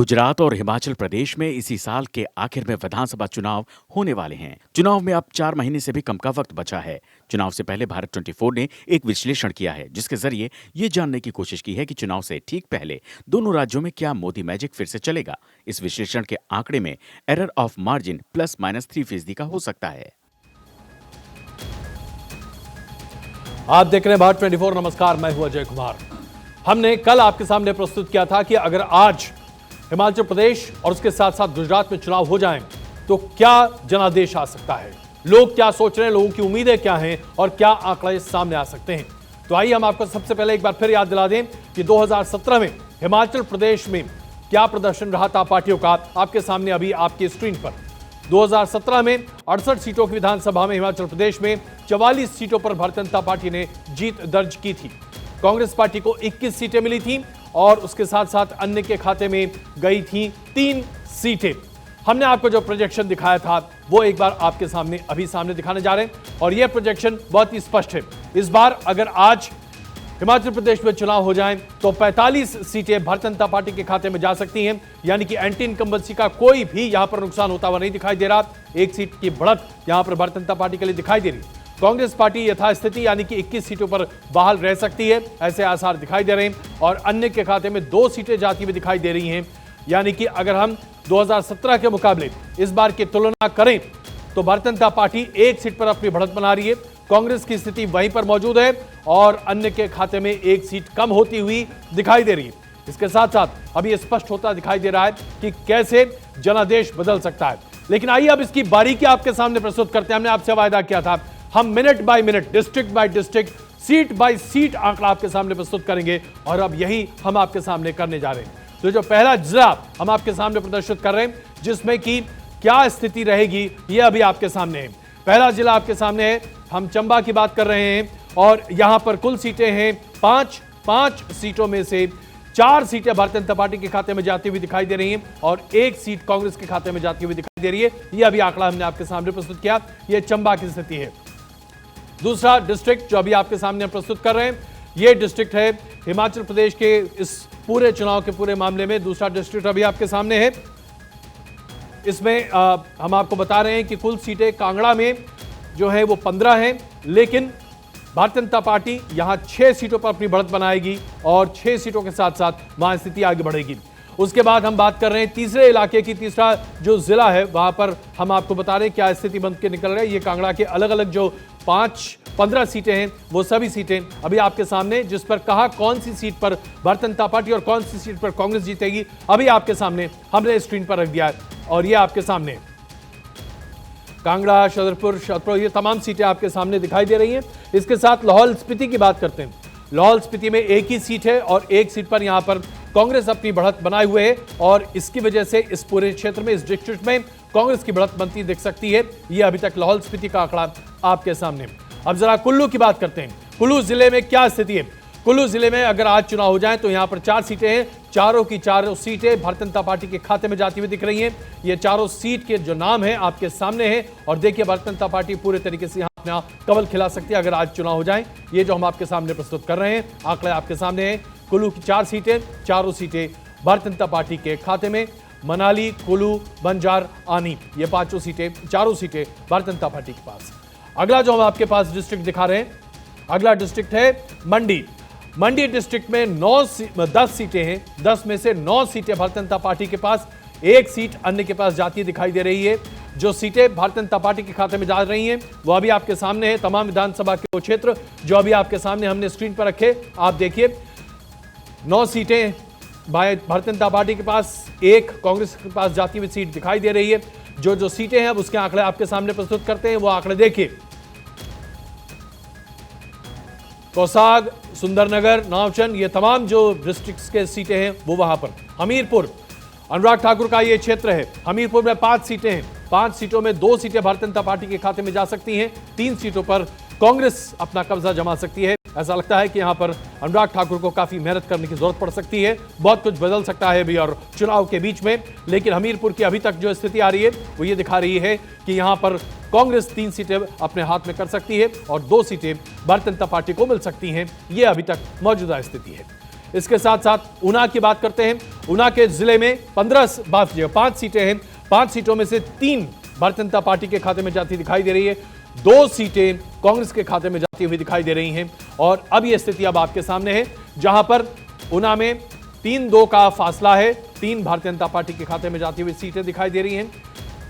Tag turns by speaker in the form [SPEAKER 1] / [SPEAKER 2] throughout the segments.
[SPEAKER 1] गुजरात और हिमाचल प्रदेश में इसी साल के आखिर में विधानसभा चुनाव होने वाले हैं। चुनाव में अब 4 महीने से भी कम का वक्त बचा है। चुनाव से पहले भारत 24 ने एक विश्लेषण किया है, जिसके जरिए ये जानने की कोशिश की है कि चुनाव से ठीक पहले दोनों राज्यों में क्या मोदी मैजिक फिर से चलेगा। इस विश्लेषण के आंकड़े में एरर ऑफ मार्जिन ±3% का हो सकता है।
[SPEAKER 2] आप देख रहे हैं भारत 24। नमस्कार, मैं हूं अजय कुमार। हमने कल आपके सामने प्रस्तुत किया था कि अगर आज हिमाचल प्रदेश और उसके साथ साथ गुजरात में चुनाव हो जाएं तो क्या जनादेश आ सकता है, लोग क्या सोच रहे हैं, लोगों की उम्मीदें क्या हैं और क्या आंकड़े सामने आ सकते हैं। तो आइए हम आपको सबसे पहले एक बार फिर याद दिला दें कि 2017 में हिमाचल प्रदेश में क्या प्रदर्शन रहा था पार्टियों का। आपके सामने अभी आपकी स्क्रीन पर 2017 में 68 सीटों की विधानसभा में हिमाचल प्रदेश में 44 सीटों पर भारतीय जनता पार्टी ने जीत दर्ज की थी। कांग्रेस पार्टी को 21 सीटें मिली थी और उसके साथ साथ अन्य के खाते में गई थी 3 सीटें। हमने आपको जो प्रोजेक्शन दिखाया था वो एक बार आपके सामने अभी सामने दिखाने जा रहे हैं और यह प्रोजेक्शन बहुत ही स्पष्ट है। इस बार अगर आज हिमाचल प्रदेश में चुनाव हो जाएं तो 45 सीटें भारतीय जनता पार्टी के खाते में जा सकती हैं, यानी कि एंटी इनकम्बेंसी का कोई भी यहां पर नुकसान होता हुआ नहीं दिखाई दे रहा। एक सीट की बढ़त यहां पर भारतीय जनता पार्टी के लिए दिखाई दे रही। कांग्रेस पार्टी यथास्थिति यानी कि 21 सीटों पर बहाल रह सकती है, ऐसे आसार दिखाई दे रहे हैं और अन्य के खाते में 2 सीटें जाती हुई दिखाई दे रही हैं। यानी कि अगर हम 2017 के मुकाबले इस बार की तुलना करें तो भारतीय जनता पार्टी 1 सीट पर अपनी बढ़त बना रही है। कांग्रेस की स्थिति वहीं पर मौजूद है और अन्य के खाते में 1 सीट कम होती हुई दिखाई दे रही है। इसके साथ साथ अभी स्पष्ट होता दिखाई दे रहा है कि कैसे जनादेश बदल सकता है। लेकिन आइए अब इसकी बारीकी आपके सामने प्रस्तुत करते हैं। हमने आपसे वायदा किया था हम minute by minute, district by district, seat by seat आंकड़ा आपके सामने प्रस्तुत करेंगे और अब यही हम आपके सामने करने जा रहे हैं। तो जो पहला जिला हम आपके सामने प्रदर्शित कर रहे हैं जिसमें कि क्या स्थिति रहेगी, यह अभी आपके सामने है। पहला जिला आपके सामने है, हम चंबा की बात कर रहे हैं और यहां पर कुल सीटें हैं 5 सीटों में से 4 सीटें भारतीय जनता पार्टी के खाते में जाती हुई दिखाई दे रही हैं और 1 सीट कांग्रेस के खाते में जाती हुई दिखाई दे रही है। यह अभी आंकड़ा हमने आपके सामने प्रस्तुत किया। यह चंबा की स्थिति है। दूसरा डिस्ट्रिक्ट जो अभी आपके सामने प्रस्तुत कर रहे हैं, यह डिस्ट्रिक्ट है हिमाचल प्रदेश के इस पूरे चुनाव के पूरे मामले में दूसरा डिस्ट्रिक्ट अभी आपके सामने है। इसमें हम आपको बता रहे हैं कि कुल सीटें कांगड़ा में जो है वो 15 हैं, लेकिन भारतीय जनता पार्टी यहां 6 सीटों पर अपनी बढ़त बनाएगी और 6 सीटों के साथ साथ वहां स्थिति आगे बढ़ेगी। उसके बाद हम बात कर रहे हैं तीसरे इलाके की, तीसरा जो जिला है वहां पर हम आपको बता रहे हैं क्या स्थिति बन के निकल रही है। ये कांगड़ा के अलग अलग जो 15 सीटें हैं वो सभी सीटें अभी आपके सामने, जिस पर कहा कौन सी सीट पर भारतीय जनता पार्टी और कौन सी सीट पर कांग्रेस जीतेगी, अभी आपके सामने हमने स्क्रीन पर रख दिया है और ये आपके सामने कांगड़ा, छतरपुर, ये तमाम सीटें आपके सामने दिखाई दे रही हैं। इसके साथ लाहौल स्पीति की बात करते हैं। लाहौल स्पीति में 1 ही सीट है और 1 सीट पर यहां पर कांग्रेस अपनी बढ़त बनाए हुए है और इसकी वजह से इस पूरे क्षेत्र में, इस डिस्ट्रिक्ट में कांग्रेस की बढ़त बनती दिख सकती है। यह अभी तक लाहौल स्पीति का आंकड़ा आपके सामने। अब जरा कुल्लू की बात करते हैं। कुल्लू जिले में क्या स्थिति है। कुल्लू जिले में अगर आज चुनाव हो जाए तो यहां पर 4 सीटें हैं, चारों की चारों सीटें भारतीय जनता पार्टी के खाते में जाती हुई दिख रही हैं। ये चारों सीट के जो नाम हैं आपके सामने हैं और देखिए भारतीय जनता पार्टी पूरे तरीके से अपना कमल खिला सकती है अगर आज चुनाव हो जाए। ये जो हम आपके सामने प्रस्तुत कर रहे हैं आंकड़े आपके सामने हैं। कुल्लू की 4 सीटें, चारों सीटें भारतीय जनता पार्टी के खाते में। मनाली, कुल्लू, बंजार, आनी, ये 5 सीटें, चारों सीटें भारतीय जनता पार्टी के पास। अगला जो हम आपके पास डिस्ट्रिक्ट दिखा रहे हैं, अगला डिस्ट्रिक्ट है मंडी। मंडी डिस्ट्रिक्ट में 10 सीटें हैं, 10 में से 9 सीटें भारतीय जनता पार्टी के पास, 1 सीट अन्य के पास जाती दिखाई दे रही है। जो सीटें भारतीय जनता पार्टी के खाते में जा रही हैं वो अभी आपके सामने है। तमाम विधानसभा के वो क्षेत्र जो अभी आपके सामने हमने स्क्रीन पर रखे, आप देखिए 9 सीटें भारतीय जनता पार्टी के पास, 1 कांग्रेस के पास जाती हुई सीट दिखाई दे रही है। जो सीटें हैं अब उसके आंकड़े आपके सामने प्रस्तुत करते हैं, वो आंकड़े देखिए। कौसाग, सुंदरनगर, नावचंद, ये तमाम जो डिस्ट्रिक्ट्स के सीटें हैं वो वहां पर। हमीरपुर, अनुराग ठाकुर का ये क्षेत्र है। हमीरपुर में 5 सीटें हैं, 5 सीटों में 2 सीटें भारतीय जनता पार्टी के खाते में जा सकती हैं, 3 सीटों पर कांग्रेस अपना कब्जा जमा सकती है। ऐसा लगता है कि यहां पर अनुराग ठाकुर को काफी मेहनत करने की जरूरत पड़ सकती है। बहुत कुछ बदल सकता है भी और चुनाव के बीच में, लेकिन हमीरपुर की अभी तक जो स्थिति आ रही है वो ये दिखा रही है कि यहां पर कांग्रेस 3 सीटें अपने हाथ में कर सकती है और 2 सीटें भारतीय जनता पार्टी को मिल सकती हैं। यह अभी तक मौजूदा स्थिति है। इसके साथ साथ ऊना की बात करते हैं। ऊना के जिले में 5 सीटें हैं। 5 सीटों में से 3 भारतीय जनता पार्टी के खाते में जाती दिखाई दे रही है, 2 सीटें कांग्रेस के खाते में जाती हुई दिखाई दे रही हैं। और अब यह स्थिति अब आपके सामने है, जहां पर ऊना में 3-2 का फासला है। 3 भारतीय जनता पार्टी के खाते में जाती हुई सीटें दिखाई दे रही हैं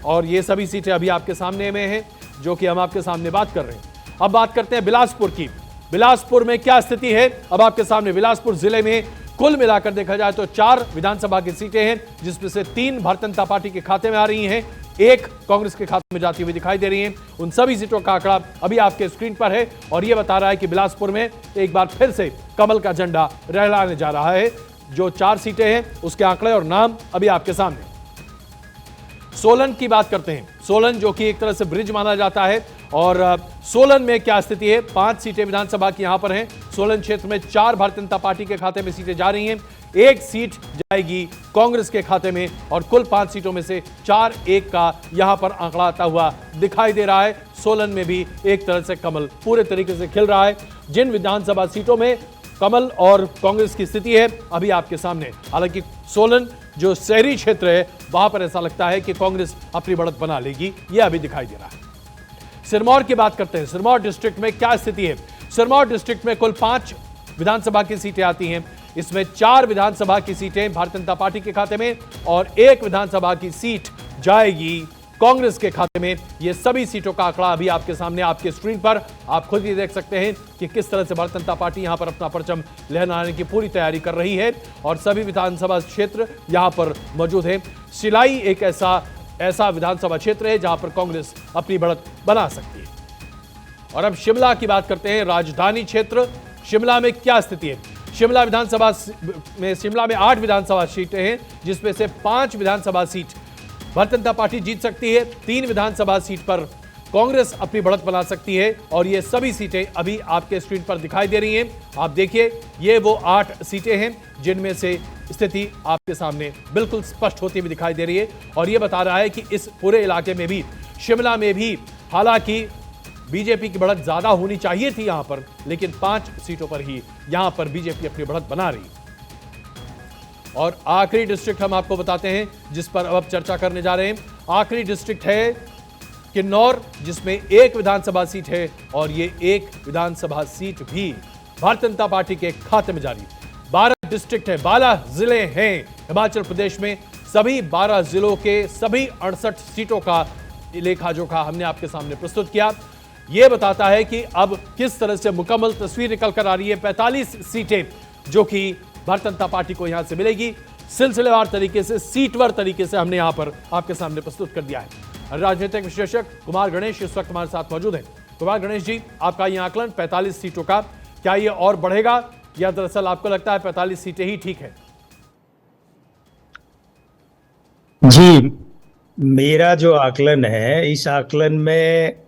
[SPEAKER 2] और ये सभी सीटें अभी आपके सामने में हैं, जो कि हम आपके सामने बात कर रहे हैं। अब बात करते हैं बिलासपुर की। बिलासपुर में क्या स्थिति है अब आपके सामने। बिलासपुर जिले में कुल मिलाकर देखा जाए तो 4 विधानसभा की सीटें हैं, जिसमें से 3 भारतीय जनता पार्टी के खाते में आ रही हैं, 1 कांग्रेस के खाते में जाती हुई दिखाई दे रही हैं। उन सभी सीटों का आंकड़ा अभी आपके स्क्रीन पर है और यह बता रहा है कि बिलासपुर में एक बार फिर से कमल का झंडा लहराने जा रहा है। जो 4 सीटें हैं उसके आंकड़े और नाम अभी आपके सामने। सोलन की बात करते हैं। सोलन जो कि एक तरह से ब्रिज माना जाता है, और सोलन में क्या स्थिति है। 5 सीटें विधानसभा की यहां पर हैं। सोलन क्षेत्र में 4 भारतीय जनता पार्टी के खाते में सीटें जा रही हैं, 1 सीट जाएगी कांग्रेस के खाते में और कुल 5 सीटों में से 4-1 का यहां पर आंकड़ा आता हुआ दिखाई दे रहा है। सोलन में भी एक तरह से कमल पूरे तरीके से खिल रहा है। जिन विधानसभा सीटों में कमल और कांग्रेस की स्थिति है अभी आपके सामने। हालांकि सोलन जो शहरी क्षेत्र है वहां पर ऐसा लगता है कि कांग्रेस अपनी बढ़त बना लेगी, यह अभी दिखाई दे रहा है। सिरमौर की बात करते हैं। सिरमौर डिस्ट्रिक्ट में क्या स्थिति है। सिरमौर डिस्ट्रिक्ट में कुल 5 विधानसभा की सीटें आती हैं। इसमें 4 विधानसभा की सीटें भारतीय जनता पार्टी के खाते में और 1 विधानसभा की सीट जाएगी कांग्रेस के खाते में। ये सभी सीटों का आंकड़ा अभी आपके सामने आपके स्क्रीन पर आप खुद ही देख सकते हैं कि किस तरह से भारतीय जनता पार्टी यहां पर अपना परचम लहराने की पूरी तैयारी कर रही है और सभी विधानसभा क्षेत्र यहां पर मौजूद है। सिलाई एक ऐसा विधानसभा क्षेत्र है जहां पर कांग्रेस अपनी बढ़त बना सकती है। और अब शिमला की बात करते हैं। राजधानी क्षेत्र शिमला में क्या स्थिति है। शिमला में 8 विधानसभा सीटें हैं, जिसमें से 5 विधानसभा सीट भारतीय जनता पार्टी जीत सकती है, 3 विधानसभा सीट पर कांग्रेस अपनी बढ़त बना सकती है और ये सभी सीटें अभी आपके स्क्रीन पर दिखाई दे रही हैं। आप देखिए, ये वो 8 सीटें हैं जिनमें से स्थिति आपके सामने बिल्कुल स्पष्ट होती हुई दिखाई दे रही है और ये बता रहा है कि इस पूरे इलाके में भी, शिमला में भी, हालांकि बीजेपी की बढ़त ज्यादा होनी चाहिए थी यहां पर, लेकिन 5 सीटों पर ही यहां पर बीजेपी अपनी बढ़त बना रही है। और आखिरी डिस्ट्रिक्ट हम आपको बताते हैं जिस पर अब चर्चा करने जा रहे हैं। आखिरी डिस्ट्रिक्ट है किन्नौर, जिसमें 1 विधानसभा सीट है और ये 1 विधानसभा सीट भी भारतीय जनता पार्टी के खाते में जा रही है। 12 डिस्ट्रिक्ट है, 12 जिले हैं हिमाचल प्रदेश में। सभी 12 जिलों के सभी 68 सीटों का लेखा जोखा हमने आपके सामने प्रस्तुत किया। यह बताता है कि अब किस तरह से मुकम्मल तस्वीर निकल कर आ रही है। 45 सीटें जो कि भारतीय जनता पार्टी को यहां से मिलेगी, सिलसिलेवार तरीके से, सीटवार तरीके से हमने यहां पर आपके सामने प्रस्तुत कर दिया है। राजनीतिक विश्लेषक कुमार गणेश इस वक्त हमारे साथ मौजूद हैं। कुमार गणेश जी, आपका यह आकलन 45 सीटों का, क्या ये और बढ़ेगा या दरअसल आपको लगता है 45 सीटें ही ठीक है?
[SPEAKER 3] जी, मेरा जो आकलन है, इस आकलन में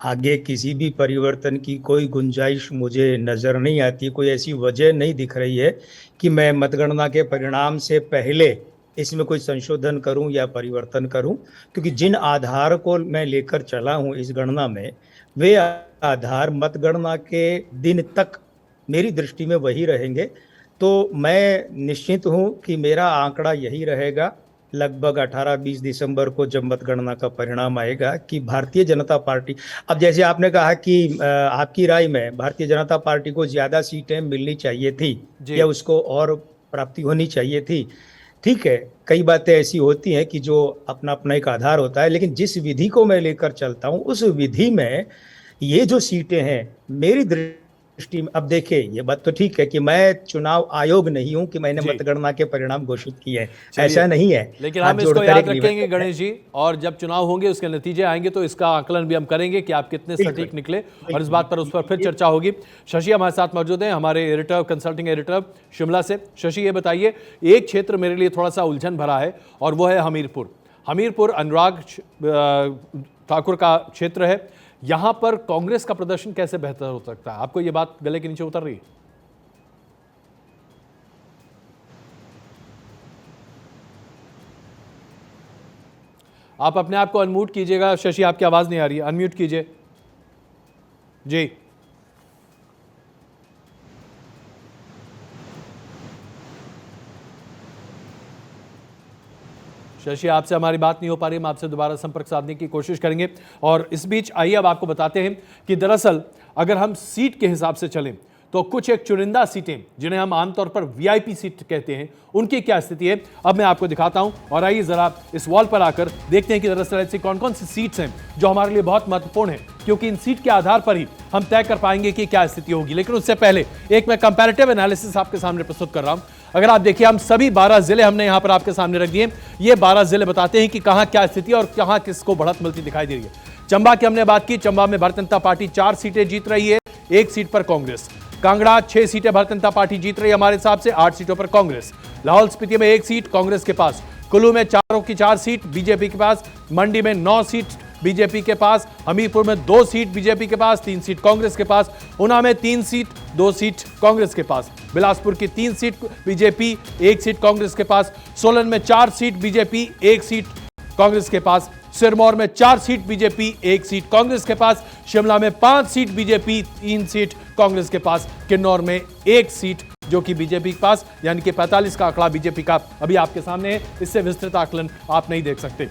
[SPEAKER 3] आगे किसी भी परिवर्तन की कोई गुंजाइश मुझे नजर नहीं आती। कोई ऐसी वजह नहीं दिख रही है कि मैं मतगणना के परिणाम से पहले इसमें कोई संशोधन करूं या परिवर्तन करूं, क्योंकि जिन आधार को मैं लेकर चला हूं इस गणना में, वे आधार मतगणना के दिन तक मेरी दृष्टि में वही रहेंगे। तो मैं निश्चित हूं कि मेरा आंकड़ा यही रहेगा लगभग 18-20 दिसंबर को जब मतगणना का परिणाम आएगा कि भारतीय जनता पार्टी, अब जैसे आपने कहा कि आपकी राय में भारतीय जनता पार्टी को ज्यादा सीटें मिलनी चाहिए थी या उसको और प्राप्ति होनी चाहिए थी, ठीक है, कई बातें ऐसी होती हैं कि जो अपना अपना एक आधार होता है, लेकिन जिस विधि को मैं लेकर चलता हूं उस विधि में ये जो सीटें हैं मेरी दृष्टि में, अब देखिए ये बात तो ठीक है कि मैं चुनाव आयोग नहीं हूं कि मैंने मतगणना के परिणाम घोषित किए हैं, ऐसा नहीं है।
[SPEAKER 2] लेकिन हम इसको याद रखेंगे गणेश जी, और जब चुनाव होंगे उसके नतीजे आएंगे तो इसका आकलन भी हम करेंगे कि आप कितने सटीक निकले और इस बात पर उस पर फिर चर्चा होगी। शशि हमारे साथ मौजूद हैं, हमारे एडिटर, कंसल्टिंग एडिटर शिमला से। शशि, ये बताइए, एक क्षेत्र मेरे लिए थोड़ा सा उलझन भरा है और वो है हमीरपुर। हमीरपुर अनुराग ठाकुर का क्षेत्र है। यहां पर कांग्रेस का प्रदर्शन कैसे बेहतर हो सकता है? आपको यह बात गले के नीचे उतर रही है? आप अपने आप को अनम्यूट कीजिएगा शशि, आपकी आवाज नहीं आ रही है, अनम्यूट कीजिए जी। शशि, आपसे हमारी बात नहीं हो पा रही, हम आपसे दोबारा संपर्क साधने की कोशिश करेंगे। और इस बीच आइए अब आपको बताते हैं कि दरअसल अगर हम सीट के हिसाब से चलें तो कुछ एक चुनिंदा सीटें जिन्हें हम आमतौर पर वीआईपी सीट कहते हैं, उनकी क्या स्थिति है अब मैं आपको दिखाता हूं। और आइए जरा इस वॉल पर आकर देखते हैं कि दरअसल ऐसी कौन कौन सी सीट्स हैं जो हमारे लिए बहुत महत्वपूर्ण है, क्योंकि इन सीट के आधार पर ही हम तय कर पाएंगे कि क्या स्थिति होगी। लेकिन उससे पहले एक मैं कंपैरेटिव एनालिसिस आपके सामने प्रस्तुत कर रहा हूं। अगर आप देखिए, हम सभी 12 जिले हमने यहां पर आपके सामने रख दिए। ये 12 जिले बताते हैं कि कहां क्या स्थिति और कहां किसको बढ़त मिलती दिखाई दे रही है। चंबा की हमने बात की, चंबा में भारतीय जनता पार्टी 4 सीटें जीत रही है, 1 सीट पर कांग्रेस। कांगड़ा 6 सीटें भारतीय जनता पार्टी जीत रही है हमारे हिसाब से, 8 सीटों पर कांग्रेस। लाहौल स्पीति में 1 सीट कांग्रेस के पास, कुल्लू में 4 की 4 सीट बीजेपी के पास, मंडी में 9 सीट बीजेपी के पास, हमीरपुर में 2 सीट बीजेपी के पास, 3 सीट कांग्रेस के पास, ऊना में 3 सीट 2 सीट कांग्रेस के पास, बिलासपुर की 3 सीट बीजेपी 1 सीट कांग्रेस के पास, सोलन में 4 सीट बीजेपी 1 सीट कांग्रेस के पास, सिरमौर में 4 सीट बीजेपी 1 सीट कांग्रेस के पास, शिमला में 5 सीट बीजेपी 3 सीट कांग्रेस के पास, किन्नौर में 1 सीट जो कि बीजेपी के पास, यानी कि 45 का आंकड़ा बीजेपी का अभी आपके सामने है। इससे विस्तृत आकलन आप नहीं देख सकते।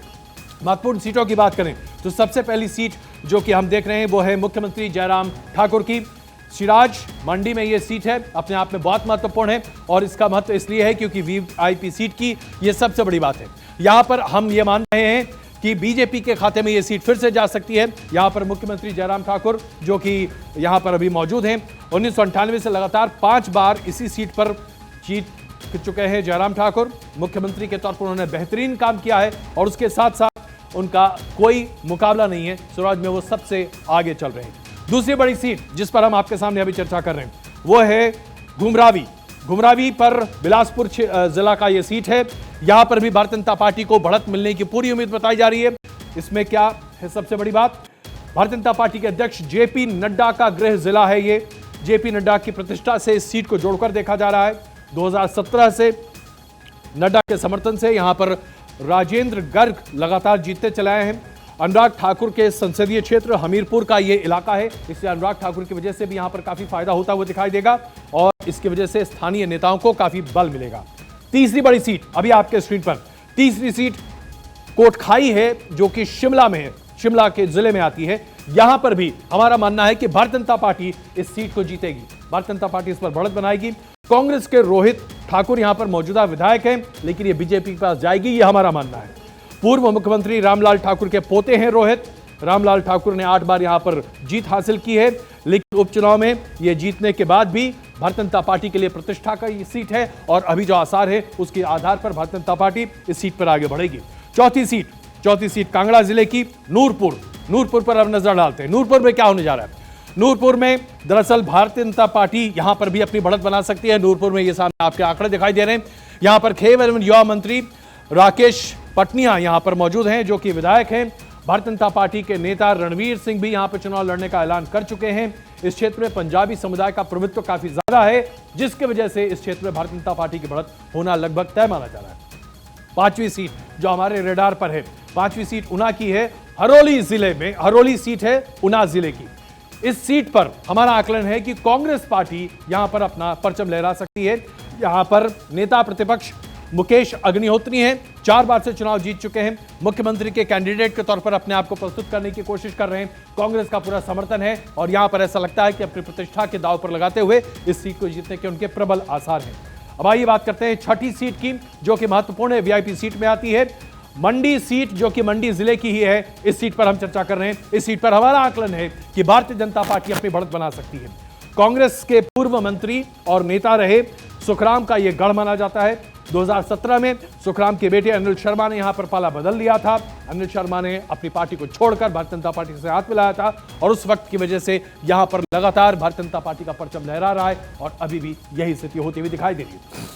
[SPEAKER 2] महत्वपूर्ण सीटों की बात करें तो सबसे पहली सीट जो कि हम देख रहे हैं वो है मुख्यमंत्री जयराम ठाकुर की। सिराज मंडी में यह सीट है, अपने आप में बहुत महत्वपूर्ण है और इसका महत्व इसलिए है क्योंकि वीआईपी सीट की यह सबसे बड़ी बात है। यहां पर हम ये मान रहे हैं कि बीजेपी के खाते में यह सीट फिर से जा सकती है। यहां पर मुख्यमंत्री जयराम ठाकुर जो कि यहां पर अभी मौजूद हैं, 1998 से लगातार 5 बार इसी सीट पर जीत चुके हैं जयराम ठाकुर। मुख्यमंत्री के तौर पर उन्होंने बेहतरीन काम किया है और उसके साथ साथ उनका कोई मुकाबला नहीं है, स्वराज में वो सबसे आगे चल रहे हैं। दूसरी बड़ी सीट जिस पर हम आपके सामने अभी चर्चा कर रहे हैं वो है घुमरावी। घुमरावी पर बिलासपुर जिला का यह सीट है। यहां पर भी भारतीय जनता पार्टी को बढ़त मिलने की पूरी उम्मीद बताई जा रही है। इसमें क्या है सबसे बड़ी बात, भारतीय जनता पार्टी के अध्यक्ष जेपी नड्डा का गृह जिला है ये। जेपी नड्डा की प्रतिष्ठा से इस सीट को जोड़कर देखा जा रहा है। 2017 से नड्डा के समर्थन से यहां पर राजेंद्र गर्ग लगातार जीतते चले आए हैं। अनुराग ठाकुर के संसदीय क्षेत्र हमीरपुर का ये इलाका है, इसलिए अनुराग ठाकुर की वजह से भी यहां पर काफी फायदा होता हुआ दिखाई देगा और इसकी वजह से स्थानीय नेताओं को काफी बल मिलेगा। तीसरी बड़ी सीट अभी आपके स्क्रीन पर, तीसरी सीट कोटखाई है जो कि शिमला में है, शिमला के जिले में आती है। यहां पर भी हमारा मानना है कि भारतीय जनता पार्टी इस सीट को जीतेगी, भारतीय जनता पार्टी इस पर बढ़त बनाएगी। कांग्रेस के रोहित ठाकुर यहां पर मौजूदा विधायक हैं, लेकिन ये बीजेपी के पास जाएगी, ये हमारा मानना है। पूर्व मुख्यमंत्री रामलाल ठाकुर के पोते हैं रोहित। रामलाल ठाकुर ने 8 बार यहां पर जीत हासिल की है, लेकिन उपचुनाव में यह जीतने के बाद भी भारतीय जनता पार्टी के लिए प्रतिष्ठा का ये सीट है और अभी जो आसार है उसके आधार पर भारतीय जनता पार्टी इस सीट पर आगे बढ़ेगी। चौथी सीट कांगड़ा जिले की नूरपुर पर अब नजर डालते हैं। नूरपुर में क्या होने जा रहा है? नूरपुर में दरअसल भारतीय जनता पार्टी यहां पर भी अपनी बढ़त बना सकती है। नूरपुर में ये सामने आपके आंकड़े दिखाई दे रहे हैं। यहां पर खेल एवं युवा मंत्री राकेश पटनिया यहां पर मौजूद हैं जो कि विधायक हैं। भारतीय जनता पार्टी के नेता रणवीर सिंह भी यहां पर चुनाव लड़ने का ऐलान कर चुके हैं। इस क्षेत्र में पंजाबी समुदाय का प्रभुत्व काफी ज्यादा है, जिसकी वजह से इस क्षेत्र में भारतीय जनता पार्टी की बढ़त होना लगभग तय माना जा रहा है। 5वीं सीट जो हमारे रेडार पर है, 5वीं सीट ऊना की है। हरोली जिले में हरोली सीट है ऊना जिले की। इस सीट पर हमारा आकलन है कि कांग्रेस पार्टी यहां पर अपना परचम लहरा सकती है। यहां पर नेता प्रतिपक्ष मुकेश अग्निहोत्री हैं, 4 बार से चुनाव जीत चुके हैं, मुख्यमंत्री के कैंडिडेट के तौर पर अपने आप को प्रस्तुत करने की कोशिश कर रहे हैं। कांग्रेस का पूरा समर्थन है और यहां पर ऐसा लगता है कि अपनी प्रतिष्ठा के दांव पर लगाते हुए इस सीट को जीतने के उनके प्रबल आसार हैं। अब आइए बात करते हैं 6ठी सीट की जो कि महत्वपूर्ण है, वीआईपी सीट में आती है। मंडी सीट जो कि मंडी जिले की ही है, इस सीट पर हम चर्चा कर रहे हैं। इस सीट पर हमारा आकलन है कि भारतीय जनता पार्टी अपनी बढ़त बना सकती है। कांग्रेस के पूर्व मंत्री और नेता रहे सुखराम का यह गढ़ माना जाता है। 2017 में सुखराम के बेटे अनिल शर्मा ने यहां पर पाला बदल लिया था। अनिल शर्मा ने अपनी पार्टी को छोड़कर भारतीय जनता पार्टी से हाथ मिलाया था और उस वक्त की वजह से यहां पर लगातार भारतीय जनता पार्टी का परचम लहरा रहा है और अभी भी यही स्थिति होती हुई दिखाई दे रही है।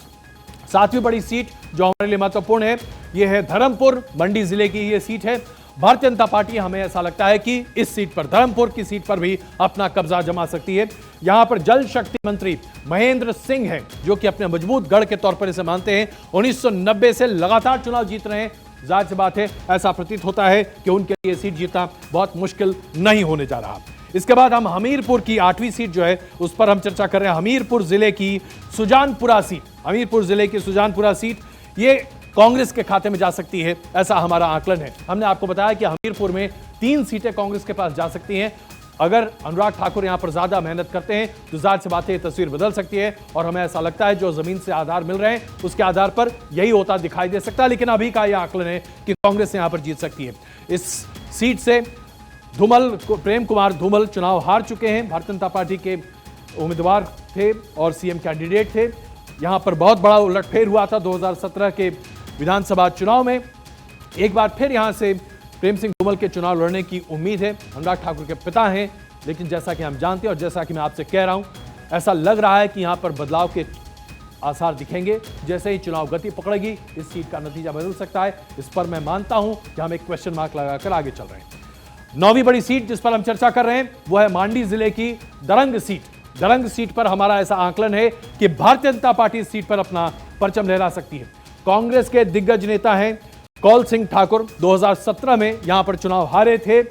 [SPEAKER 2] 7वीं बड़ी सीट जो हमारे लिए महत्वपूर्ण है, यह है धर्मपुर, मंडी जिले की यह सीट है। भारतीय जनता पार्टी, हमें ऐसा लगता है कि इस सीट पर, धर्मपुर की सीट पर भी अपना कब्जा जमा सकती है। यहां पर जल शक्ति मंत्री महेंद्र सिंह हैं जो कि अपने मजबूत गढ़ के तौर पर इसे मानते हैं। 1990 से लगातार चुनाव जीत रहे हैं। जाहिर सी बात है, ऐसा प्रतीत होता है कि उनके लिए सीट जीतना बहुत मुश्किल नहीं होने जा रहा। इसके बाद हम हमीरपुर की 8वीं सीट जो है उस पर हम चर्चा कर रहे हैं। हमीरपुर जिले की सुजानपुरा सीट, हमीरपुर जिले की सुजानपुरा सीट, ये कांग्रेस के खाते में जा सकती है, ऐसा हमारा आकलन है। हमने आपको बताया कि हमीरपुर में 3 सीटें कांग्रेस के पास जा सकती हैं। अगर अनुराग ठाकुर यहां पर ज्यादा मेहनत करते हैं तो जाहिर सी बात है तस्वीर बदल सकती है, और हमें ऐसा लगता है जो जमीन से आधार मिल रहे हैं उसके आधार पर यही होता दिखाई दे सकता है। लेकिन अभी का यह आकलन है कि कांग्रेस यहां पर जीत सकती है। इस सीट से प्रेम कुमार धूमल चुनाव हार चुके हैं, भारतीय जनता पार्टी के उम्मीदवार थे और सीएम कैंडिडेट थे। यहां पर बहुत बड़ा उलटफेर हुआ था 2017 के विधानसभा चुनाव में। एक बार फिर यहां से प्रेम सिंह धूमल के चुनाव लड़ने की उम्मीद है। अनुराग ठाकुर के पिता हैं, लेकिन जैसा कि हम जानते हैं और जैसा कि मैं आपसे कह रहा हूं, ऐसा लग रहा है कि यहां पर बदलाव के आसार दिखेंगे। जैसे ही चुनाव गति पकड़ेगी इस सीट का नतीजा बदल सकता है। इस पर मैं मानता हूं कि हम एक क्वेश्चन मार्क लगाकर आगे चल रहे हैं। 9वीं बड़ी सीट जिस पर हम चर्चा कर रहे हैं वो है मांडी जिले की दरंग सीट। दरंग सीट पर हमारा ऐसा आकलन है कि भारतीय जनता पार्टी इस सीट पर अपना परचम लहरा सकती है। कांग्रेस के दिग्गज नेता हैं कौल सिंह ठाकुर, 2017 में यहां पर चुनाव हारे थे।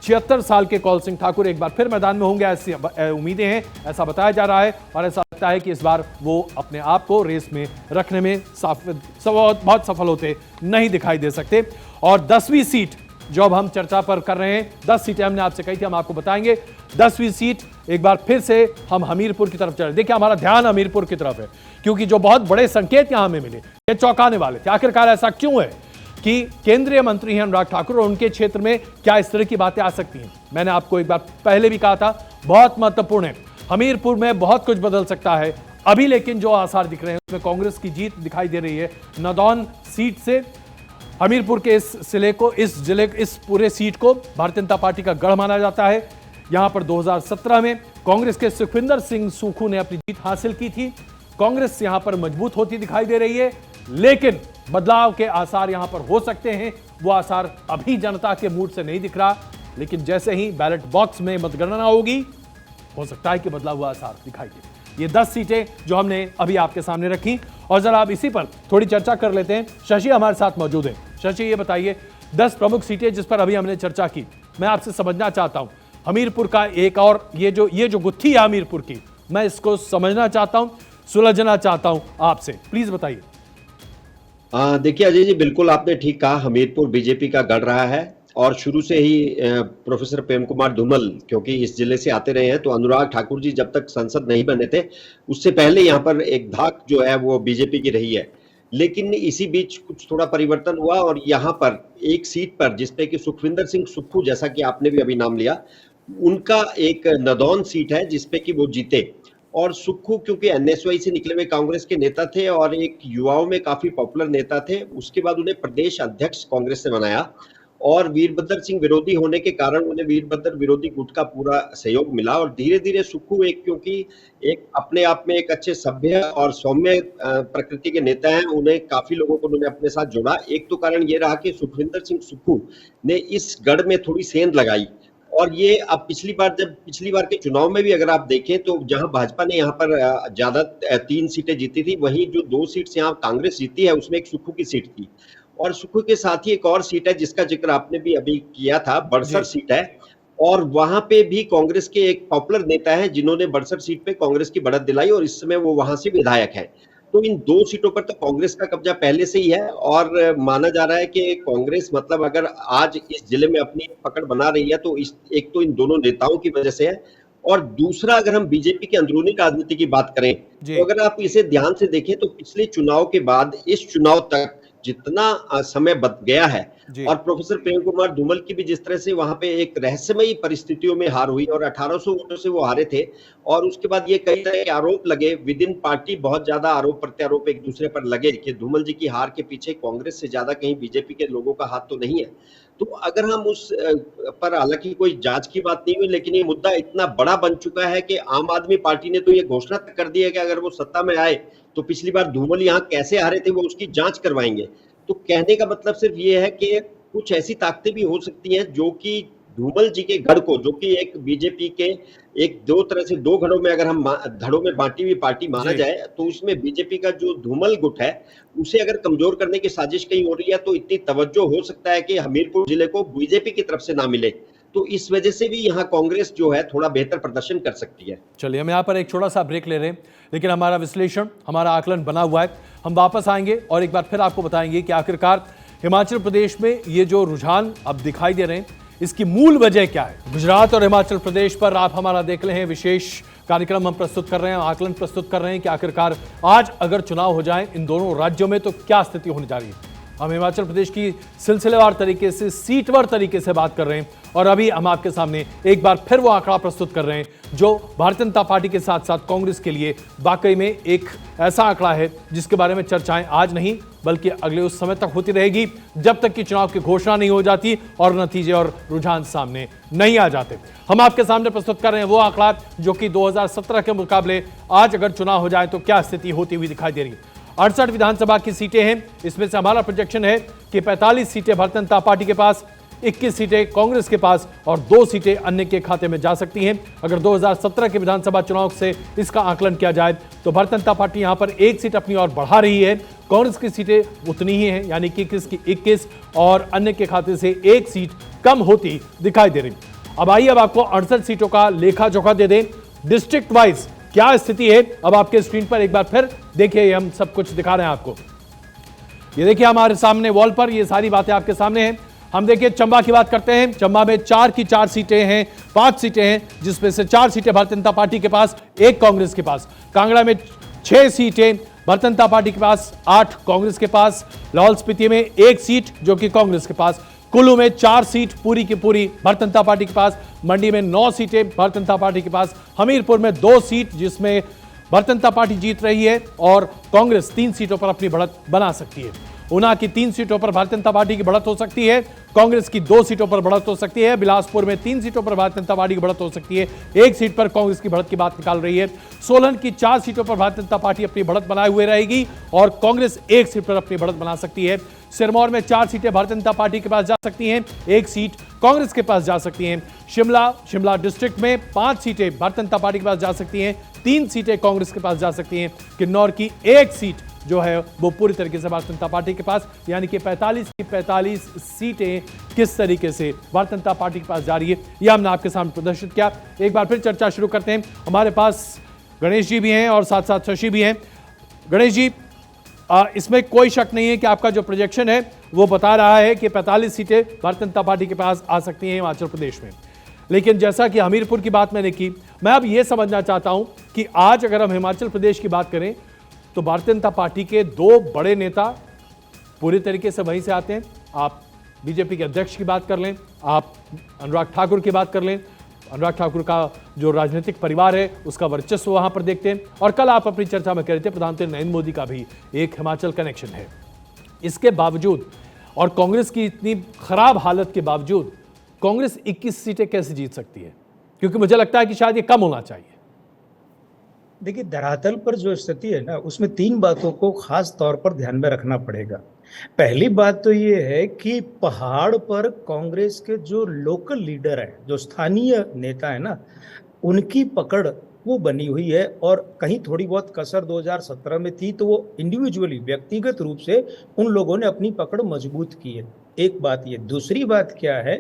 [SPEAKER 2] 76 साल के कौल सिंह ठाकुर एक बार फिर मैदान में होंगे, ऐसी उम्मीदें हैं, ऐसा बताया जा रहा है। और ऐसा लगता है कि इस बार वो अपने आप को रेस में रखने में बहुत सफल होते नहीं दिखाई दे सकते। और 10वीं सीट जो अब हम चर्चा पर कर रहे हैं, 10 सीटें हमने आपसे कही थी, हम आपको बताएंगे। 10वीं सीट एक बार फिर से हम हमीरपुर की तरफ चल रहे। देखिए हमारा ध्यान हमीरपुर की तरफ है, क्योंकि जो बहुत बड़े संकेत यहां हमें मिले ये चौंकाने वाले थे। आखिरकार ऐसा क्यों है कि केंद्रीय मंत्री हैं अनुराग ठाकुर और उनके क्षेत्र में क्या इस तरह की बातें आ सकती हैं? मैंने आपको एक बार पहले भी कहा था, बहुत महत्वपूर्ण है। हमीरपुर में बहुत कुछ बदल सकता है अभी, लेकिन जो आसार दिख रहे हैं उसमें कांग्रेस की जीत दिखाई दे रही है। नदौन सीट से हमीरपुर के इस पूरे सीट को भारतीय जनता पार्टी का गढ़ माना जाता है। यहां पर 2017 में कांग्रेस के सुखविंदर सिंह सुक्खू ने अपनी जीत हासिल की थी। कांग्रेस यहां पर मजबूत होती दिखाई दे रही है, लेकिन बदलाव के आसार यहां पर हो सकते हैं। वो आसार अभी जनता के मूड से नहीं दिख रहा, लेकिन जैसे ही बैलेट बॉक्स में मतगणना होगी हो सकता है कि बदलाव हुआ आसार दिखाई दे। ये 10 सीटें जो हमने अभी आपके सामने रखी, और जरा आप इसी पर थोड़ी चर्चा कर लेते हैं। शशि हमारे साथ मौजूद है। शशि, ये बताइए 10 प्रमुख सीटें जिस पर अभी हमने चर्चा की, मैं आपसे समझना चाहता हूं हमीरपुर का एक और ये जो गुत्थी है हमीरपुर की, मैं इसको समझना चाहता हूं, सुलझना चाहता हूं आपसे, प्लीज बताइए।
[SPEAKER 4] देखिए अजय जी, बिल्कुल आपने ठीक कहा, हमीरपुर बीजेपी का गढ़ रहा है और शुरू से ही प्रोफेसर प्रेम कुमार धूमल क्योंकि इस जिले से आते रहे हैं, तो अनुराग ठाकुर जी जब तक सांसद नहीं बने थे उससे पहले यहाँ पर एक धाक जो है वो बीजेपी की रही है। लेकिन इसी बीच कुछ थोड़ा परिवर्तन हुआ और यहाँ पर एक सीट पर जिसपे कि सुखविंदर सिंह सुक्खू, जैसा कि आपने भी अभी नाम लिया, उनका एक नदौन सीट है जिसपे कि वो जीते। और सुक्खू क्योंकि एनएसवाई से निकले हुए कांग्रेस के नेता थे और एक युवाओं में काफी पॉपुलर नेता थे, उसके बाद उन्हें प्रदेश अध्यक्ष कांग्रेस से बनाया और वीरभद्र सिंह विरोधी होने के कारण उन्हें वीरभद्र विरोधी गुट का पूरा सहयोग मिला। और धीरे धीरे सुक्खू क्योंकि एक अपने आप में एक अच्छे सभ्य और सौम्य प्रकृति के नेता हैं, उन्हें काफी लोगों को उन्होंने अपने साथ जोड़ा। एक तो कारण ये रहा कि सुखविंदर सिंह सुक्खू ने इस गढ़ में थोड़ी सेंध लगाई, और ये अब पिछली बार के चुनाव में भी अगर आप देखें तो जहां भाजपा ने यहाँ पर ज्यादा 3 सीटें जीती थी, वहीं जो 2 सीट यहाँ कांग्रेस जीती है उसमें एक सुक्खू की सीट थी। और सुक्खू के साथ ही एक और सीट है जिसका जिक्र आपने भी अभी किया था, बड़सर सीट है, और वहां पे भी कांग्रेस के एक पॉपुलर नेता है जिन्होंने बड़सर सीट पे कांग्रेस की बढ़त दिलाई और इस समय वो वहां से विधायक है। तो इन 2 सीटों पर तो कांग्रेस का कब्जा पहले से ही है और माना जा रहा है कि कांग्रेस मतलब अगर आज इस जिले में अपनी पकड़ बना रही है तो एक तो इन दोनों नेताओं की वजह से है, और दूसरा अगर हम बीजेपी की अंदरूनी राजनीति की बात करें तो अगर आप इसे ध्यान से देखें तो पिछले चुनाव के बाद इस चुनाव तक जितना समय बच गया है, और प्रोफेसर प्रेम कुमार धूमल की भी जिस तरह से वहां पे एक रहस्यमयी परिस्थितियों में हार हुई और 1800 वोटों से वो हारे थे, और उसके बाद ये कई तरह के आरोप लगे विद इन पार्टी, बहुत ज्यादा आरोप प्रत्यारोप एक दूसरे पर लगे कि धूमल जी की हार के पीछे कांग्रेस से ज्यादा कहीं बीजेपी के लोगों का हाथ तो नहीं है। तो अगर हम उस पर, हालांकि कोई जांच की बात नहीं हुई, लेकिन ये मुद्दा इतना बड़ा बन चुका है कि आम आदमी पार्टी ने तो ये घोषणा कर दी है कि अगर वो सत्ता में आए तो पिछली बार धूमल यहाँ कैसे हारे थे वो उसकी जांच करवाएंगे। तो कहने का मतलब सिर्फ ये है कि कुछ ऐसी ताकतें भी हो सकती हैं जो कि धूमल जी के गढ़ को, जो कि एक बीजेपी के एक दो तरह से 2 गढ़ों में अगर हम धड़ों में बांटी हुई पार्टी माना जाए, तो उसमें बीजेपी का जो धूमल गुट है उसे अगर कमजोर करने की साजिश कहीं हो रही है तो इतनी तवज्जो हो सकता है कि हमीरपुर जिले को बीजेपी की तरफ से ना मिले। तो इस वजह से भी यहाँ कांग्रेस जो है थोड़ा बेहतर प्रदर्शन कर सकती है।
[SPEAKER 2] चलिए हम यहाँ पर एक छोटा सा ब्रेक ले रहे हैं, लेकिन हमारा विश्लेषण, हमारा आकलन बना हुआ है। हम वापस आएंगे और एक बार फिर आपको बताएंगे कि आखिरकार हिमाचल प्रदेश में ये जो रुझान अब दिखाई दे रहे हैं, इसकी मूल वजह क्या है। गुजरात और हिमाचल प्रदेश पर आप हमारा देख रहे हैं विशेष कार्यक्रम हम प्रस्तुत कर रहे हैं, आकलन प्रस्तुत कर रहे हैं कि आखिरकार आज अगर चुनाव हो जाए इन दोनों राज्यों में तो क्या स्थिति होने जा रही है। हम हिमाचल प्रदेश की सिलसिलेवार तरीके से, सीटवार तरीके से बात कर रहे हैं और अभी हम आपके सामने एक बार फिर वो आंकड़ा प्रस्तुत कर रहे हैं जो भारतीय जनता पार्टी के साथ साथ कांग्रेस के लिए वाकई में एक ऐसा आंकड़ा है जिसके बारे में चर्चाएं आज नहीं बल्कि अगले उस समय तक होती रहेगी जब तक कि चुनाव की घोषणा नहीं हो जाती और नतीजे और रुझान सामने नहीं आ जाते। हम आपके सामने प्रस्तुत कर रहे हैं वो आंकड़ा जो कि 2017 के मुकाबले आज अगर चुनाव हो जाए तो क्या स्थिति होती हुई दिखाई दे रही है। 68 विधानसभा की सीटें हैं, इसमें से हमारा प्रोजेक्शन है कि 45 सीटें भारतीय जनता पार्टी के पास, 21 सीटें कांग्रेस के पास और 2 सीटें अन्य के खाते में जा सकती हैं। अगर 2017 के विधानसभा चुनाव से इसका आकलन किया जाए तो भारतीय जनता पार्टी यहां पर 1 सीट अपनी ओर बढ़ा रही है, कांग्रेस की सीटें उतनी ही हैं यानी कि 21 की 21 और अन्य के खाते से 1 सीट कम होती दिखाई दे रही। अब आइए अब आपको 68 सीटों का लेखा जोखा दे दें डिस्ट्रिक्ट वाइज क्या स्थिति है। अब आपके स्क्रीन पर एक बार फिर देखिए, हम सब कुछ दिखा रहे हैं आपको। ये देखिए हमारे सामने वॉल पर ये सारी बातें आपके सामने हैं। हम देखिए चंबा की बात करते हैं। चंबा में 4 की 4 सीटें हैं, 5 सीटें हैं जिसमें से 4 सीटें भारतीय जनता पार्टी के पास, 1 कांग्रेस के पास। कांगड़ा में 6 सीटें भारतीय जनता पार्टी के पास, 8 कांग्रेस के पास। लाहौल स्पीति में 1 सीट जो कि कांग्रेस के पास। कुल्लू में 4 सीट पूरी की पूरी भारतीय जनता पार्टी के पास। मंडी में 9 सीटें भारतीय जनता पार्टी के पास। हमीरपुर में 2 सीट जिसमें भारतीय जनता पार्टी जीत रही है और कांग्रेस 3 सीटों पर अपनी बढ़त बना सकती है। ऊना की 3 सीटों पर भारतीय जनता पार्टी की बढ़त हो सकती है, कांग्रेस की 2 सीटों पर बढ़त हो सकती है। बिलासपुर में 3 सीटों पर भारतीय जनता पार्टी की बढ़त हो सकती है, 1 सीट पर कांग्रेस की बढ़त की बात निकाल रही है। सोलन की 4 सीटों पर भारतीय जनता पार्टी अपनी बढ़त बनाए हुए रहेगी और कांग्रेस 1 सीट पर अपनी बढ़त बना सकती है। सिरमौर में 4 सीटें भारतीय जनता पार्टी के पास जा सकती हैं, 1 सीट कांग्रेस के पास जा सकती हैं। शिमला डिस्ट्रिक्ट में 5 सीटें भारतीय जनता पार्टी के पास जा सकती हैं, 3 सीटें कांग्रेस के पास जा सकती हैं। किन्नौर की 1 सीट जो है वो पूरी तरीके से भारतीय जनता पार्टी के पास, यानी कि 45 की 45 सीटें किस तरीके से भारतीय जनता पार्टी के पास जा रही है यह हमने आपके सामने प्रदर्शित किया। एक बार फिर चर्चा शुरू करते हैं। हमारे पास गणेश जी भी हैं और साथ साथ शशि भी हैं। गणेश जी, इसमें कोई शक नहीं है कि आपका जो प्रोजेक्शन है वो बता रहा है कि 45 सीटें भारतीय जनता पार्टी के पास आ सकती हैं हिमाचल प्रदेश में। लेकिन जैसा कि हमीरपुर की बात मैंने की, मैं अब ये समझना चाहता हूं कि आज अगर हम हिमाचल प्रदेश की बात करें तो भारतीय जनता पार्टी के 2 बड़े नेता पूरी तरीके से वहीं से आते हैं। आप बीजेपी के अध्यक्ष की बात कर लें, आप अनुराग ठाकुर की बात कर लें, अनुराग ठाकुर का जो राजनीतिक परिवार है उसका वर्चस्व वहां पर देखते हैं। और कल आप अपनी चर्चा में कह रहे थे प्रधानमंत्री नरेंद्र मोदी का भी एक हिमाचल कनेक्शन है। इसके बावजूद और कांग्रेस की इतनी खराब हालत के बावजूद कांग्रेस 21 सीटें कैसे जीत सकती है? क्योंकि मुझे लगता है कि शायद ये कम होना चाहिए।
[SPEAKER 3] देखिए, धरातल पर जो स्थिति है ना, उसमें 3 बातों को खास तौर पर ध्यान में रखना पड़ेगा। पहली बात तो ये है कि पहाड़ पर कांग्रेस के जो लोकल लीडर हैं, जो स्थानीय नेता है ना, उनकी पकड़ वो बनी हुई है और कहीं थोड़ी बहुत कसर 2017 में थी तो वो इंडिविजुअली, व्यक्तिगत रूप से उन लोगों ने अपनी पकड़ मजबूत की है। एक बात ये। दूसरी बात क्या है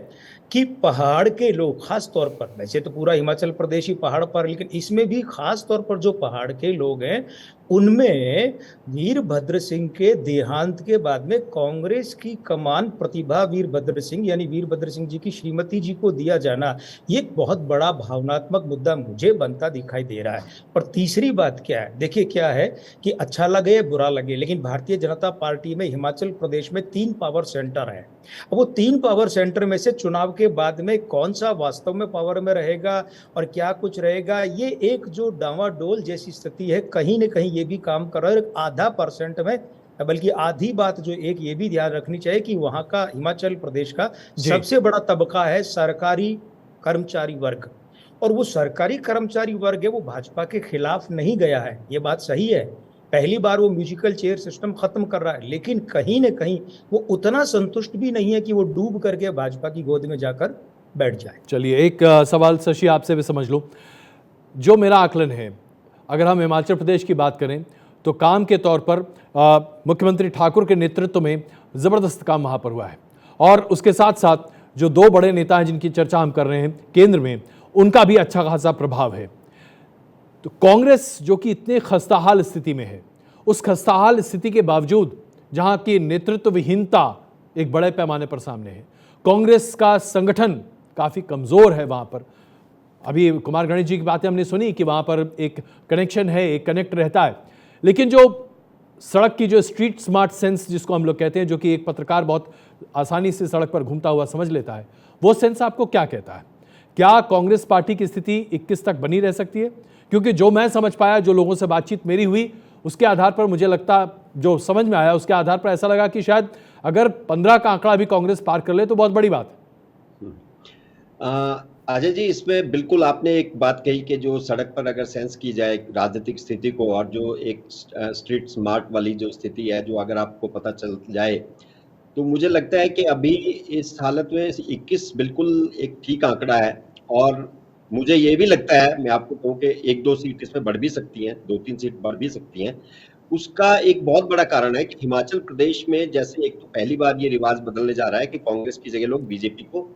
[SPEAKER 3] कि पहाड़ के लोग खास तौर पर, वैसे तो पूरा हिमाचल प्रदेश ही पहाड़ पर, लेकिन इसमें भी खास तौर पर जो पहाड़ के लोग हैं उनमें वीरभद्र सिंह के देहांत के बाद में कांग्रेस की कमान प्रतिभा वीरभद्र सिंह यानी वीरभद्र सिंह जी की श्रीमती जी को दिया जाना, ये एक बहुत बड़ा भावनात्मक मुद्दा मुझे बनता दिखाई दे रहा है। और तीसरी बात क्या है, देखिए क्या है कि अच्छा लगे बुरा लगे, लेकिन भारतीय जनता पार्टी में हिमाचल प्रदेश में 3 पावर सेंटर है। अब वो 3 पावर सेंटर में से चुनाव के बाद में कौन सा वास्तव में पावर में रहेगा और क्या कुछ रहेगा, ये एक जो डावाडोल जैसी स्थिति है, कहीं न कहीं ये भी काम कर रहा है। आधा % में, बल्कि आधी बात जो एक ये भी ध्यान रखनी चाहिए कि वहां का, हिमाचल प्रदेश का सबसे बड़ा तबका है सरकारी कर्मचारी वर्ग, और वो सरकारी कर्मचारी वर्ग है वो भाजपा के खिलाफ नहीं गया है, ये बात सही है। पहली बार वो म्यूजिकल चेयर सिस्टम खत्म कर रहा है, लेकिन कहीं न कहीं वो उतना संतुष्ट भी नहीं है कि वो डूब करके भाजपा की गोद में जाकर बैठ जाए।
[SPEAKER 2] चलिए एक सवाल शशि आपसे भी समझ लो। जो मेरा आकलन है, अगर हम हिमाचल प्रदेश की बात करें तो काम के तौर पर मुख्यमंत्री ठाकुर के नेतृत्व में ज़बरदस्त काम वहाँ पर हुआ है और उसके साथ साथ जो दो बड़े नेता हैं जिनकी चर्चा हम कर रहे हैं केंद्र में, उनका भी अच्छा खासा प्रभाव है। तो कांग्रेस जो कि इतने खस्ताहाल स्थिति में है, उस खस्ताहाल स्थिति के बावजूद जहां की नेतृत्वहीनता एक बड़े पैमाने पर सामने है, कांग्रेस का संगठन काफी कमजोर है वहां पर। अभी कुमार गणेश जी की बातें हमने सुनी कि वहां पर एक कनेक्शन है, एक कनेक्ट रहता है, लेकिन जो सड़क की जो स्ट्रीट स्मार्ट सेंस जिसको हम लोग कहते हैं, जो कि एक पत्रकार बहुत आसानी से सड़क पर घूमता हुआ समझ लेता है, वो सेंस आपको क्या कहता है? क्या कांग्रेस पार्टी की स्थिति 21 तक बनी रह सकती है? क्योंकि जो मैं समझ पाया, जो लोगों से बातचीत मेरी हुई, उसके आधार पर मुझे लगता, जो समझ में आया उसके आधार पर ऐसा लगा कि शायद अगर 15 का आंकड़ा भी कांग्रेस पार कर ले तो बहुत बड़ी बात है।
[SPEAKER 4] अजय जी, इसमें बिल्कुल आपने एक बात कही कि जो सड़क पर अगर सेंस की जाए राजनीतिक स्थिति को, और जो एक स्ट्रीट स्मार्ट वाली जो स्थिति है, जो अगर आपको पता चल जाए, तो मुझे लगता है कि अभी इस हालत में 21 बिल्कुल एक ठीक आंकड़ा है। और मुझे ये भी लगता है, मैं आपको कहूँ कि 1-2 सीट इसमें बढ़ भी सकती हैं, 2-3 सीट बढ़ भी सकती हैं। उसका एक बहुत बड़ा कारण है कि हिमाचल प्रदेश में जैसे एक तो पहली बार ये रिवाज बदलने जा रहा है कि कांग्रेस की जगह लोग बीजेपी को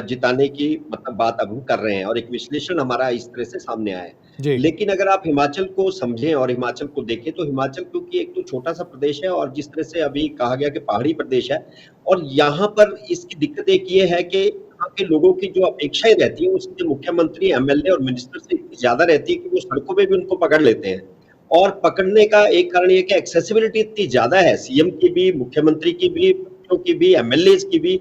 [SPEAKER 4] जिताने की मतलब बात अब हम कर रहे हैं, और एक विश्लेषण हमारा इस तरह से सामने आया है। लेकिन अगर आप हिमाचल को समझें और हिमाचल को देखें, तो हिमाचल क्योंकि एक तो छोटा सा प्रदेश है, और जिस तरह से अभी कहा गया कि पहाड़ी प्रदेश है, और यहाँ पर इसकी दिक्कत एक ये है कि यहाँ के लोगों की जो अपेक्षाएं रहती है, उसके मुख्यमंत्री, एमएलए और मिनिस्टर से इतनी ज्यादा रहती है कि वो सड़कों पे भी उनको पकड़ लेते हैं। और पकड़ने का एक कारण ये कि एक्सेसिबिलिटी इतनी ज्यादा है, सीएम की भी, मुख्यमंत्री की भी, मंत्रियों की भी, एमएलए की भी,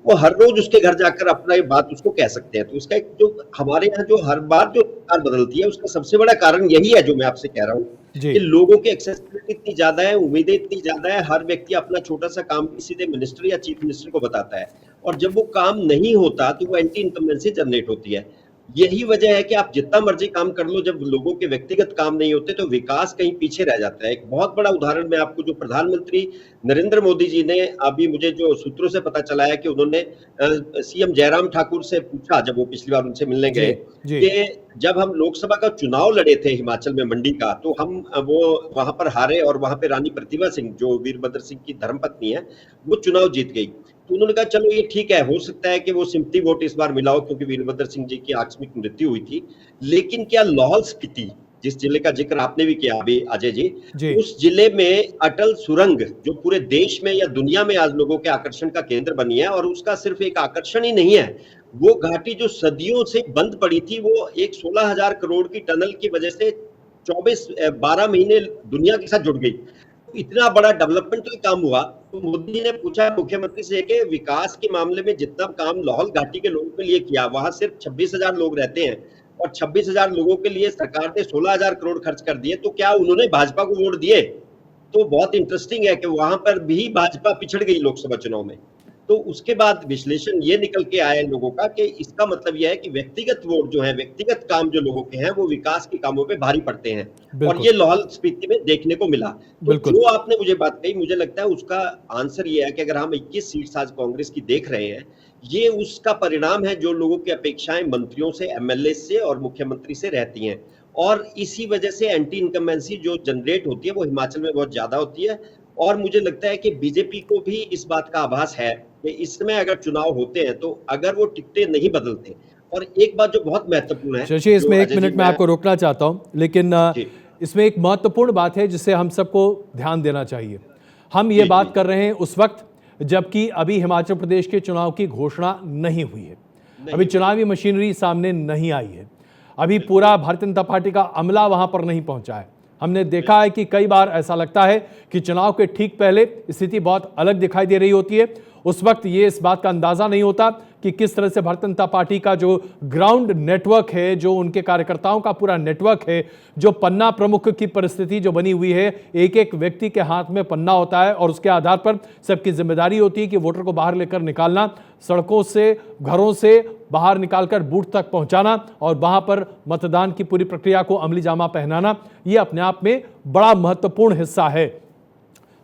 [SPEAKER 4] वो हर रोज उसके घर जाकर अपना ये बात उसको कह सकते हैं। तो इसका एक जो हमारे यहाँ जो हर बार जो सरकार बदलती है, उसका सबसे बड़ा कारण यही है जो मैं आपसे कह रहा हूँ कि लोगों की एक्सेसिबिलिटी इतनी ज्यादा है, उम्मीदें इतनी ज्यादा है, हर व्यक्ति अपना छोटा सा काम भी सीधे मिनिस्टर या चीफ मिनिस्टर को बताता है, और जब वो काम नहीं होता तो वो एंटी इनकम्बेंसी जनरेट होती है। यही वजह है कि आप जितना मर्जी काम कर लो, जब लोगों के व्यक्तिगत काम नहीं होते तो विकास कहीं पीछे रह जाता है। एक बहुत बड़ा उदाहरण मैं आपको, जो प्रधानमंत्री नरेंद्र मोदी जी ने, अभी मुझे जो सूत्रों से पता चला है कि उन्होंने सीएम जयराम ठाकुर से पूछा, जब वो पिछली बार उनसे मिलने गए, कि जब हम लोकसभा का चुनाव लड़े थे हिमाचल में मंडी का, तो हम वो वहां पर हारे, और वहां पे रानी प्रतिभा सिंह, जो वीरभद्र सिंह की धर्मपत्नी है, वो चुनाव जीत गई। तो उन्होंने कहा चलो ये ठीक है, हो सकता है कि वो सिंपैथी वोट इस बार मिला हो क्योंकि वीरभद्र सिंह जी की आकस्मिक मृत्यु हुई थी, लेकिन क्या लाहौल स्पीति, जिस जिले का जिक्र आपने भी किया अभी अजय जी, उस जिले में अटल सुरंग, जो पूरे देश में या दुनिया में आज लोगों के आकर्षण का केंद्र बनी है, और उसका सिर्फ एक आकर्षण ही नहीं है, वो घाटी जो सदियों से बंद पड़ी थी, वो एक 16,000 करोड़ की टनल की वजह से 12 महीने दुनिया के साथ जुड़ गई। इतना बड़ा डेवलपमेंट का काम हुआ। तो मोदी जी ने पूछा मुख्यमंत्री से कि विकास के मामले में जितना काम लाहौल घाटी के लोगों के लिए किया, वहां सिर्फ 26,000 लोग रहते हैं, और 26,000 लोगों के लिए सरकार ने 16,000 करोड़ खर्च कर दिए, तो क्या उन्होंने भाजपा को वोट दिए? तो बहुत इंटरेस्टिंग है कि वहां पर भी भाजपा पिछड़ गई लोकसभा चुनाव में। तो उसके बाद विश्लेषण ये निकल के आया लोगों का कि इसका मतलब यह है कि व्यक्तिगत वोट जो है, व्यक्तिगत काम जो लोगों के हैं, वो विकास के कामों पे भारी पड़ते हैं, और ये लाहौल स्पीति में देखने को मिला। तो जो आपने मुझे बात कही, मुझे लगता है उसका आंसर ये है कि अगर हम 21 सीट आज कांग्रेस की देख रहे हैं, ये उसका परिणाम है जो लोगों की अपेक्षाएं मंत्रियों से, एमएलए से और मुख्यमंत्री से रहती हैं, और इसी वजह से एंटी इनकम्बेंसी जो जनरेट होती है वो हिमाचल में बहुत ज्यादा होती है। और मुझे लगता है कि बीजेपी को भी इस बात का आभास है कि इसमें अगर चुनाव होते हैं तो अगर वो टिकटें नहीं बदलते, और एक बात जो बहुत महत्वपूर्ण है,
[SPEAKER 2] शशि, इसमें 1 मिनट में आपको रोकना चाहता हूं, लेकिन इसमें एक महत्वपूर्ण बात है जिसे हम सबको ध्यान देना चाहिए। हम ये बात कर रहे हैं उस वक्त जबकि अभी हिमाचल प्रदेश के चुनाव की घोषणा नहीं हुई है, अभी चुनावी मशीनरी सामने नहीं आई है, अभी पूरा भारतीय जनता पार्टी का अमला वहां पर नहीं पहुंचा है। हमने देखा है कि कई बार ऐसा लगता है कि चुनाव के ठीक पहले स्थिति बहुत अलग दिखाई दे रही होती है, उस वक्त ये इस बात का अंदाजा नहीं होता कि किस तरह से भारतीय जनता पार्टी का जो ग्राउंड नेटवर्क है, जो उनके कार्यकर्ताओं का पूरा नेटवर्क है, जो पन्ना प्रमुख की परिस्थिति जो बनी हुई है, एक एक व्यक्ति के हाथ में पन्ना होता है, और उसके आधार पर सबकी जिम्मेदारी होती है कि वोटर को बाहर लेकर निकालना, सड़कों से, घरों से बाहर निकालकर बूथ तक पहुंचाना, और वहां पर मतदान की पूरी प्रक्रिया को अमली जामा पहनाना, ये अपने आप में बड़ा महत्वपूर्ण हिस्सा है।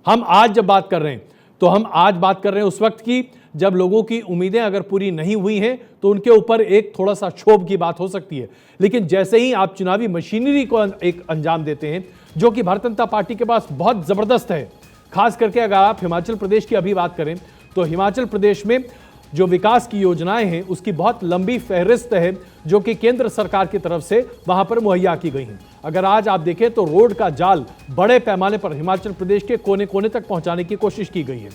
[SPEAKER 2] हम आज जब बात कर रहे हैं तो हम आज बात कर रहे हैं उस वक्त की जब लोगों की उम्मीदें अगर पूरी नहीं हुई हैं तो उनके ऊपर एक थोड़ा सा क्षोभ की बात हो सकती है, लेकिन जैसे ही आप चुनावी मशीनरी को एक अंजाम देते हैं जो कि भारतीय जनता पार्टी के पास बहुत जबरदस्त है, खास करके अगर आप हिमाचल प्रदेश की अभी बात करें तो हिमाचल प्रदेश में जो विकास की योजनाएं हैं उसकी बहुत लंबी फहरिस्त है जो कि केंद्र सरकार की तरफ से वहां पर मुहैया की गई हैं। अगर आज आप देखें तो रोड का जाल बड़े पैमाने पर हिमाचल प्रदेश के कोने कोने तक पहुंचाने की कोशिश की गई है।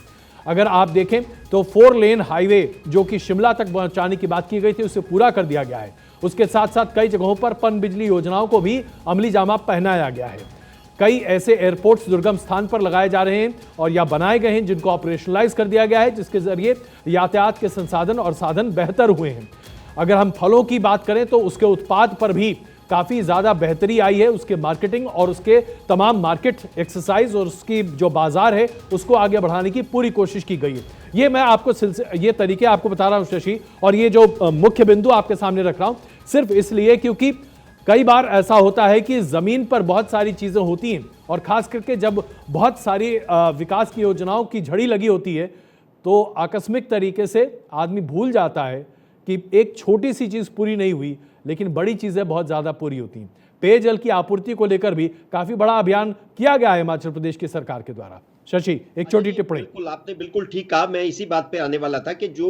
[SPEAKER 2] अगर आप देखें तो 4 लेन हाईवे जो कि शिमला तक पहुंचाने की बात की गई थी उसे पूरा कर दिया गया है। उसके साथ साथ कई जगहों पर पनबिजली योजनाओं को भी अमली जामा पहनाया गया है। कई ऐसे एयरपोर्ट्स दुर्गम स्थान पर लगाए जा रहे हैं और या बनाए गए हैं जिनको ऑपरेशनलाइज कर दिया गया है, जिसके जरिए यातायात के संसाधन और साधन बेहतर हुए हैं। अगर हम फलों की बात करें तो उसके उत्पाद पर भी काफ़ी ज़्यादा बेहतरी आई है। उसके मार्केटिंग और उसके तमाम मार्केट एक्सरसाइज और उसकी जो बाजार है उसको आगे बढ़ाने की पूरी कोशिश की गई है। ये मैं आपको ये तरीके आपको बता रहा हूँ शशि, और ये जो मुख्य बिंदु आपके सामने रख रहा हूँ सिर्फ इसलिए क्योंकि कई बार ऐसा होता है कि ज़मीन पर बहुत सारी चीज़ें होती हैं और ख़ास करके जब बहुत सारी विकास की योजनाओं की झड़ी लगी होती है तो आकस्मिक तरीके से आदमी भूल जाता है कि एक छोटी सी चीज़ पूरी नहीं हुई लेकिन बड़ी चीज़ें बहुत ज़्यादा पूरी होती हैं। पेयजल की आपूर्ति को लेकर भी काफ़ी बड़ा अभियान किया गया है हिमाचल प्रदेश की सरकार के द्वारा। शशि, एक छोटी टिप्पणी।
[SPEAKER 4] बिल्कुल, आपने बिल्कुल ठीक कहा। मैं इसी बात पे आने वाला था कि जो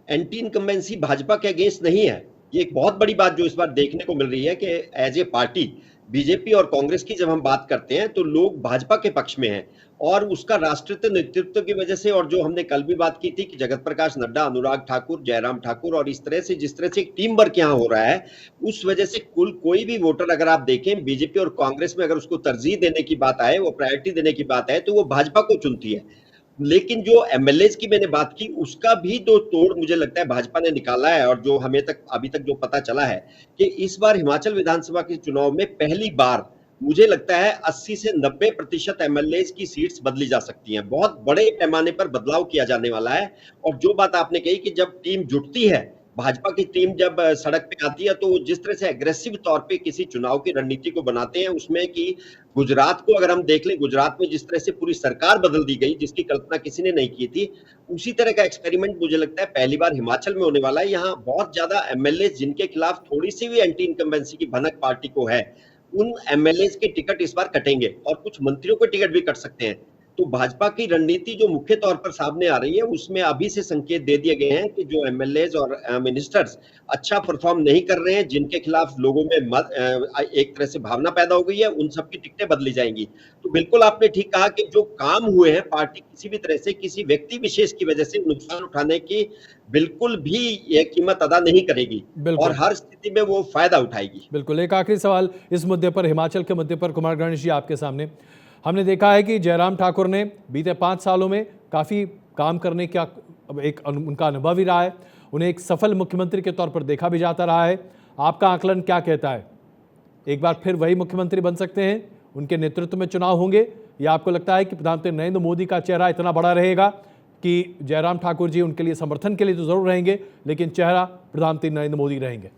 [SPEAKER 4] एंटी इनकम्बेंसी भाजपा के अगेंस्ट नहीं है, ये एक बहुत बड़ी बात जो इस बार देखने को मिल रही है कि एज ए पार्टी बीजेपी और कांग्रेस की जब हम बात करते हैं तो लोग भाजपा के पक्ष में हैं और उसका राष्ट्रीय नेतृत्व की वजह से, और जो हमने कल भी बात की थी कि जगत प्रकाश नड्डा, अनुराग ठाकुर, जयराम ठाकुर और इस तरह से जिस तरह से एक टीम वर्क यहाँ हो रहा है उस वजह से कुल कोई भी वोटर अगर आप देखें बीजेपी और कांग्रेस में अगर उसको तरजीह देने की बात आए, वो प्रायोरिटी देने की बात आए तो वो भाजपा को चुनती है। लेकिन जो एमएलएज की मैंने बात की उसका भी दो तोड़ मुझे लगता है भाजपा ने निकाला है, और जो हमें तक अभी तक जो पता चला है कि इस बार हिमाचल विधानसभा के चुनाव में पहली बार मुझे लगता है 80 से 90% एमएलएज की सीट्स बदली जा सकती हैं। बहुत बड़े पैमाने पर बदलाव किया जाने वाला है। और जो बात आपने कही कि जब टीम जुटती है, भाजपा की टीम जब सड़क पे आती है तो वो जिस तरह से एग्रेसिव तौर पे किसी चुनाव की रणनीति को बनाते हैं, उसमें कि गुजरात को अगर हम देख लें, गुजरात में जिस तरह से पूरी सरकार बदल दी गई जिसकी कल्पना किसी ने नहीं की थी, उसी तरह का एक्सपेरिमेंट मुझे लगता है पहली बार हिमाचल में होने वाला है। यहाँ बहुत ज्यादा एमएलए जिनके खिलाफ थोड़ी सी भी एंटी इनकम्बेंसी की भनक पार्टी को है, उन एमएलए के टिकट इस बार कटेंगे और कुछ मंत्रियों के टिकट भी कट सकते हैं। तो भाजपा की रणनीति जो मुख्य तौर पर सामने आ रही है उसमें अभी से संकेत दे दिए गए हैं कि जो एमएलएज और मिनिस्टर्स अच्छा परफॉर्म नहीं कर रहे हैं, जिनके खिलाफ लोगों में एक तरह से भावना पैदा हो गई है, उन सबकी टिकटें बदली जाएंगी। तो बिल्कुल आपने ठीक कहा कि जो काम हुए हैं पार्टी किसी भी तरह से किसी व्यक्ति विशेष की वजह से नुकसान उठाने की बिल्कुल भी ये कीमत अदा नहीं करेगी और हर स्थिति में वो फायदा उठाएगी।
[SPEAKER 2] बिल्कुल। एक आखिरी सवाल इस मुद्दे पर, हिमाचल के मुद्दे पर, कुमार गणेश जी आपके सामने। हमने देखा है कि जयराम ठाकुर ने बीते 5 सालों में काफ़ी काम करने का उनका अनुभव ही रहा है। उन्हें एक सफल मुख्यमंत्री के तौर पर देखा भी जाता रहा है। आपका आकलन क्या कहता है? एक बार फिर वही मुख्यमंत्री बन सकते हैं? उनके नेतृत्व में चुनाव होंगे? या आपको लगता है कि प्रधानमंत्री नरेंद्र मोदी का चेहरा इतना बड़ा रहेगा कि जयराम ठाकुर जी उनके लिए समर्थन के लिए तो जरूर रहेंगे लेकिन चेहरा प्रधानमंत्री नरेंद्र मोदी रहेंगे?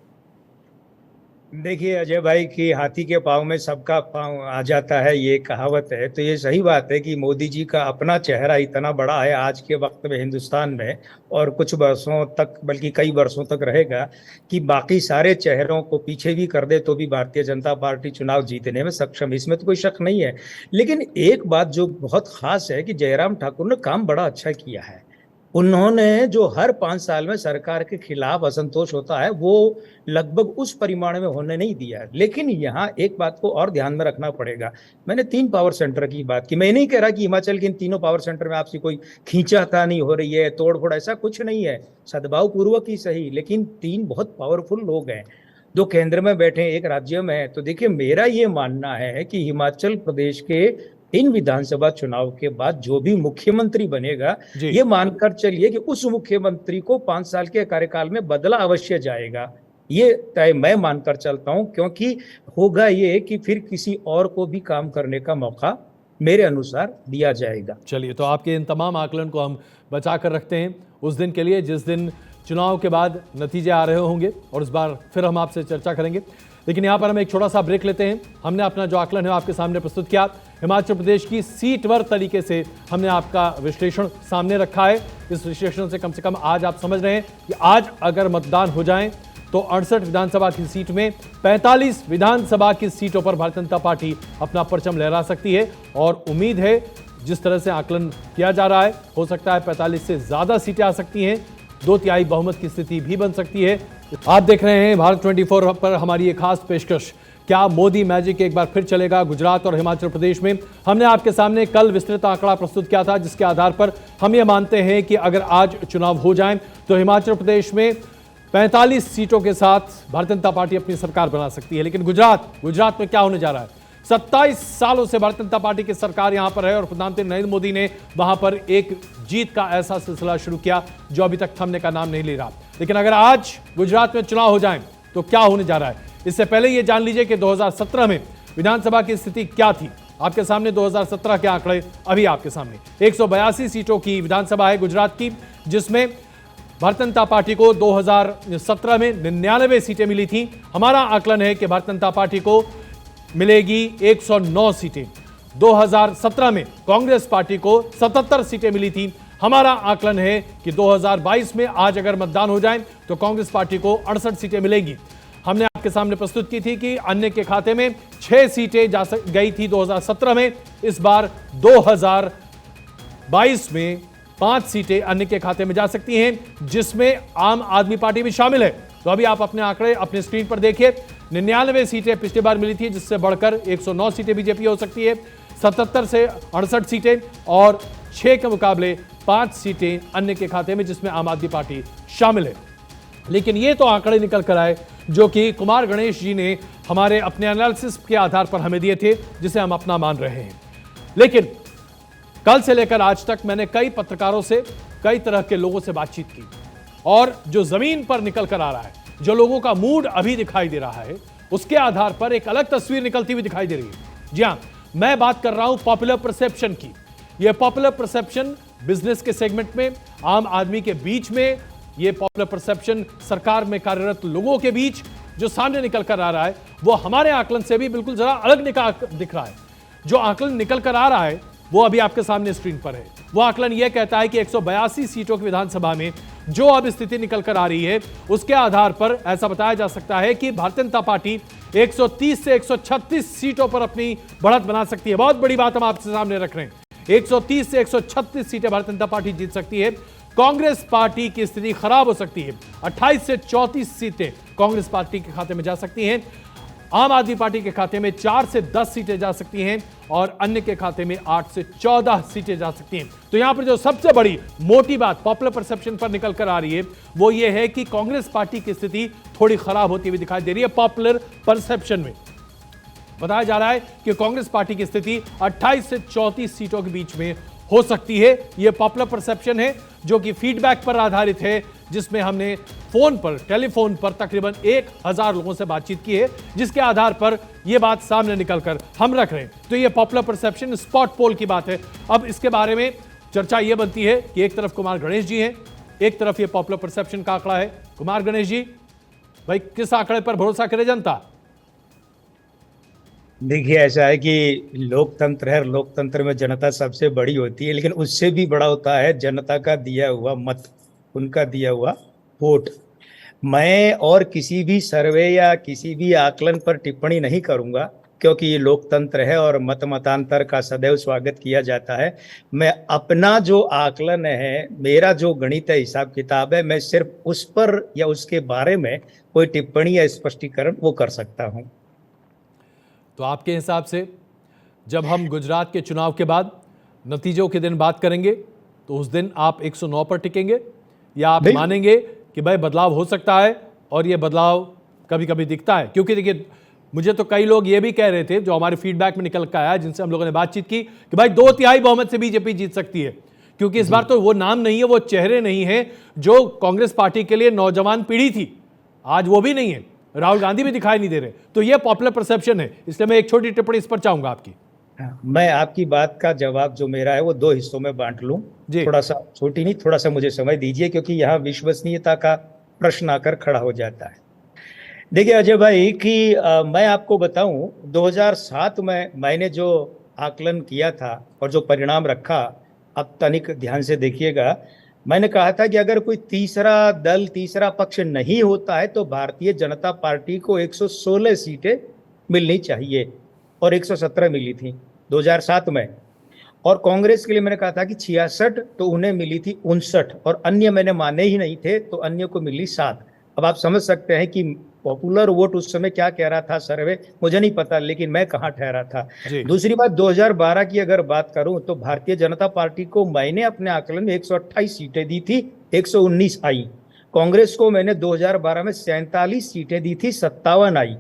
[SPEAKER 3] देखिए अजय भाई कि हाथी के पाँव में सबका पाँव आ जाता है, ये कहावत है। तो ये सही बात है कि मोदी जी का अपना चेहरा इतना बड़ा है आज के वक्त में हिंदुस्तान में, और कुछ वर्षों तक बल्कि कई वर्षों तक रहेगा, कि बाकी सारे चेहरों को पीछे भी कर दे तो भी भारतीय जनता पार्टी चुनाव जीतने में सक्षम, इसमें तो कोई शक नहीं है। लेकिन एक बात जो बहुत खास है कि जयराम ठाकुर ने काम बड़ा अच्छा किया है। उन्होंने जो हर 5 साल में सरकार के खिलाफ असंतोष होता है वो लगभग उस परिमाण में होने नहीं दिया। लेकिन यहाँ एक बात को और ध्यान में रखना पड़ेगा। मैंने 3 पावर सेंटर की बात की। मैं नहीं कह रहा कि हिमाचल के इन तीनों पावर सेंटर में आपसी कोई खींचातानी हो रही है, तोड़फोड़, ऐसा कुछ नहीं है। सद्भाव पूर्वक ही सही, लेकिन 3 बहुत पावरफुल लोग हैं, 2 केंद्र में बैठे, 1 राज्य में है। तो देखिए मेरा ये मानना है कि हिमाचल प्रदेश के इन विधानसभा चुनाव के बाद जो भी मुख्यमंत्री बनेगा, ये मानकर चलिए कि उस मुख्यमंत्री को 5 साल के कार्यकाल में बदला अवश्य जाएगा। ये तय मैं मानकर चलता हूं, क्योंकि होगा ये कि फिर किसी और को भी काम करने का मौका मेरे अनुसार दिया जाएगा।
[SPEAKER 2] चलिए, तो आपके इन तमाम आकलन को हम बचा कर रखते हैं उस दिन के लिए जिस दिन चुनाव के बाद नतीजे आ रहे होंगे, और इस बार फिर हम आपसे चर्चा करेंगे। लेकिन यहाँ पर हम एक छोटा सा ब्रेक लेते हैं। हमने अपना जो आकलन है आपके सामने प्रस्तुत किया। हिमाचल प्रदेश की सीटवार तरीके से हमने आपका विश्लेषण सामने रखा है। इस विश्लेषण से कम आज आप समझ रहे हैं कि आज अगर मतदान हो जाए तो 68 विधानसभा की सीट में 45 विधानसभा की सीटों पर भारतीय जनता पार्टी अपना परचम लहरा सकती है। और उम्मीद है जिस तरह से आकलन किया जा रहा है, हो सकता है 45 से ज्यादा सीटें आ सकती हैं। 2/3 बहुमत की स्थिति भी बन सकती है। आप देख रहे हैं भारत 24 पर हमारी ये खास पेशकश। क्या मोदी मैजिक एक बार फिर चलेगा गुजरात और हिमाचल प्रदेश में? हमने आपके सामने कल विस्तृत आंकड़ा प्रस्तुत किया था, जिसके आधार पर हम ये मानते हैं कि अगर आज चुनाव हो जाएं तो हिमाचल प्रदेश में 45 सीटों के साथ भारतीय जनता पार्टी अपनी सरकार बना सकती है। लेकिन गुजरात में क्या होने जा रहा है? 27 सालों से भारतीय जनता पार्टी की सरकार यहां पर है और प्रधानमंत्री नरेंद्र मोदी ने वहां पर एक जीत का ऐसा सिलसिला शुरू किया जो अभी तक थमने का नाम नहीं ले रहा। लेकिन अगर आज गुजरात में चुनाव हो जाएं तो क्या होने जा रहा है? इससे पहले यह जान लीजिए कि 2017 में विधानसभा की स्थिति क्या थी। आपके सामने 2017 के आंकड़े अभी आपके सामने। 182 सीटों की विधानसभा है गुजरात की, जिसमें भारतीय जनता पार्टी को 2017 में 99 सीटें मिली थी। हमारा आकलन है कि भारतीय जनता पार्टी को मिलेगी 109 सीटें। 2017 में कांग्रेस पार्टी को 77 सीटें मिली थी। हमारा आकलन है कि 2022 में आज अगर मतदान हो जाए तो कांग्रेस पार्टी को 68 सीटें मिलेंगी। हमने आपके सामने प्रस्तुत की थी कि अन्य के खाते में 6 सीटें गई थी 2017 में। इस बार 2022 में 5 सीटें अन्य के खाते में जा सकती हैं, जिसमें आम आदमी पार्टी भी शामिल है। तो अभी आप अपने आंकड़े अपने स्क्रीन पर देखिए। 99 सीटें पिछली बार मिली थी, जिससे बढ़कर 109 सीटें बीजेपी हो सकती है। 77 से 68 सीटें और 6 के मुकाबले 5 सीटें अन्य के खाते में, जिसमें आम आदमी पार्टी शामिल है। लेकिन ये तो आंकड़े निकल कर आए जो कि कुमार गणेश जी ने हमारे अपने एनालिसिस के आधार पर हमें दिए थे, जिसे हम अपना मान रहे हैं। लेकिन कल से लेकर आज तक मैंने कई पत्रकारों से, कई तरह के लोगों से बातचीत की और जो जमीन पर निकल कर आ रहा है, जो लोगों का मूड अभी दिखाई दे रहा है, उसके आधार पर एक अलग तस्वीर निकलती हुई दिखाई दे रही है। जी हां, मैं बात कर रहा हूं पॉपुलर परसेप्शन की। यह पॉपुलर परसेप्शन बिजनेस के सेगमेंट में, आम आदमी के बीच में, यह पॉपुलर परसेप्शन सरकार में कार्यरत लोगों के बीच जो सामने निकल कर आ रहा है, वो हमारे आकलन से भी बिल्कुल जरा अलग दिख रहा है। जो आकलन निकल कर आ रहा है वो अभी आपके सामने स्क्रीन पर है। वो आकलन यह कहता है कि 182 सीटों की विधानसभा में जो अब स्थिति निकल कर आ रही है, उसके आधार पर ऐसा बताया जा सकता है कि भारतीय जनता पार्टी 130 से 136 सीटों पर अपनी बढ़त बना सकती है। बहुत बड़ी बात हम आपके सामने रख रहे हैं। 130 से 136 सीटें भारतीय जनता पार्टी जीत सकती है। कांग्रेस पार्टी की स्थिति खराब हो सकती है। 28 से 34 सीटें कांग्रेस पार्टी के खाते में जा सकती हैं। आम आदमी पार्टी के खाते में 4 से 10 सीटें जा सकती हैं और अन्य के खाते में 8 से 14 सीटें जा सकती हैं। तो यहां पर जो सबसे बड़ी मोटी बात पॉपुलर परसेप्शन पर निकल कर आ रही है, वो ये है कि कांग्रेस पार्टी की स्थिति थोड़ी खराब होती हुई दिखाई दे रही है। पॉपुलर परसेप्शन में बताया जा रहा है कि कांग्रेस पार्टी की स्थिति 28 से 34 सीटों के बीच में हो सकती है। यह पॉपुलर परसेप्शन है जो कि फीडबैक पर आधारित है, जिसमें हमने टेलीफोन पर तकरीबन 1000 लोगों से बातचीत की है, जिसके आधार पर यह बात सामने निकलकर हम रख रहे हैं। तो यह पॉपुलर परसेप्शन स्पॉट पोल की बात है। अब इसके बारे में चर्चा यह बनती है कि एक तरफ कुमार गणेश जी हैं, एक तरफ यह पॉपुलर परसेप्शन का आंकड़ा है। कुमार गणेश जी, भाई किस आंकड़े पर भरोसा करे जनता?
[SPEAKER 3] देखिए, ऐसा है कि लोकतंत्र है और लोकतंत्र में जनता सबसे बड़ी होती है, लेकिन उससे भी बड़ा होता है जनता का दिया हुआ मत, उनका दिया हुआ वोट। मैं और किसी भी सर्वे या किसी भी आकलन पर टिप्पणी नहीं करूंगा, क्योंकि ये लोकतंत्र है और मतांतर का सदैव स्वागत किया जाता है। मैं अपना जो आकलन है, मेरा जो गणित है, हिसाब किताब है, मैं सिर्फ उस पर या उसके बारे में कोई टिप्पणी या स्पष्टीकरण वो कर सकता हूं।
[SPEAKER 2] तो आपके हिसाब से जब हम गुजरात के चुनाव के बाद नतीजों के दिन बात करेंगे तो उस दिन आप 109 पर टिकेंगे, या आप मानेंगे कि भाई बदलाव हो सकता है और ये बदलाव कभी कभी दिखता है? क्योंकि देखिए, मुझे तो कई लोग ये भी कह रहे थे, जो हमारे फीडबैक में निकल कर आया, जिनसे हम लोगों ने बातचीत की, कि भाई 2/3 बहुमत से बीजेपी जीत सकती है। क्योंकि इस बार तो वो नाम नहीं है, वो चेहरे नहीं है जो कांग्रेस पार्टी के लिए नौजवान पीढ़ी थी, आज वो भी नहीं है, राहुल गांधी भी दिखाई नहीं दे रहे। तो ये पॉपुलर परसेप्शन है। इसलिए मैं एक छोटी टिप्पणी इस पर चाहूंगा आपकी।
[SPEAKER 3] मैं आपकी बात का जवाब जो मेरा है वो 2 हिस्सों में बांट लूं। थोड़ा सा छोटी नहीं, थोड़ा सा मुझे समय दीजिए, क्योंकि यहाँ विश्वसनीयता का प्रश्न आकर खड़ा हो जाता है। देखिए अजय भाई, कि मैं आपको बताऊं, 2007 में मैंने जो आकलन किया था और जो परिणाम रखा, अब तनिक ध्यान से देखिएगा, मैंने कहा था कि अगर कोई तीसरा दल, तीसरा पक्ष नहीं होता है तो भारतीय जनता पार्टी को 116 सीटें मिलनी चाहिए, और 117 मिली थी 2007 में। और कांग्रेस के लिए मैंने कहा था कि 66, तो उन्हें मिली थी 59, और अन्य मैंने माने ही नहीं थे, तो अन्य को मिली 7। अब आप समझ सकते हैं कि पॉपुलर वोट उस समय क्या कह रहा था सर्वे, मुझे नहीं पता, लेकिन मैं कहाँ ठहरा था।
[SPEAKER 2] जी।
[SPEAKER 3] दूसरी बात, 2012 की अगर बात करूं तो भारतीय जनता पार्टी को मैंने अपने आकलन में 128 सीटें दी थी, 119 आई। कांग्रेस को मैंने 2012 में 47 सीटें दी थी, 57 आई,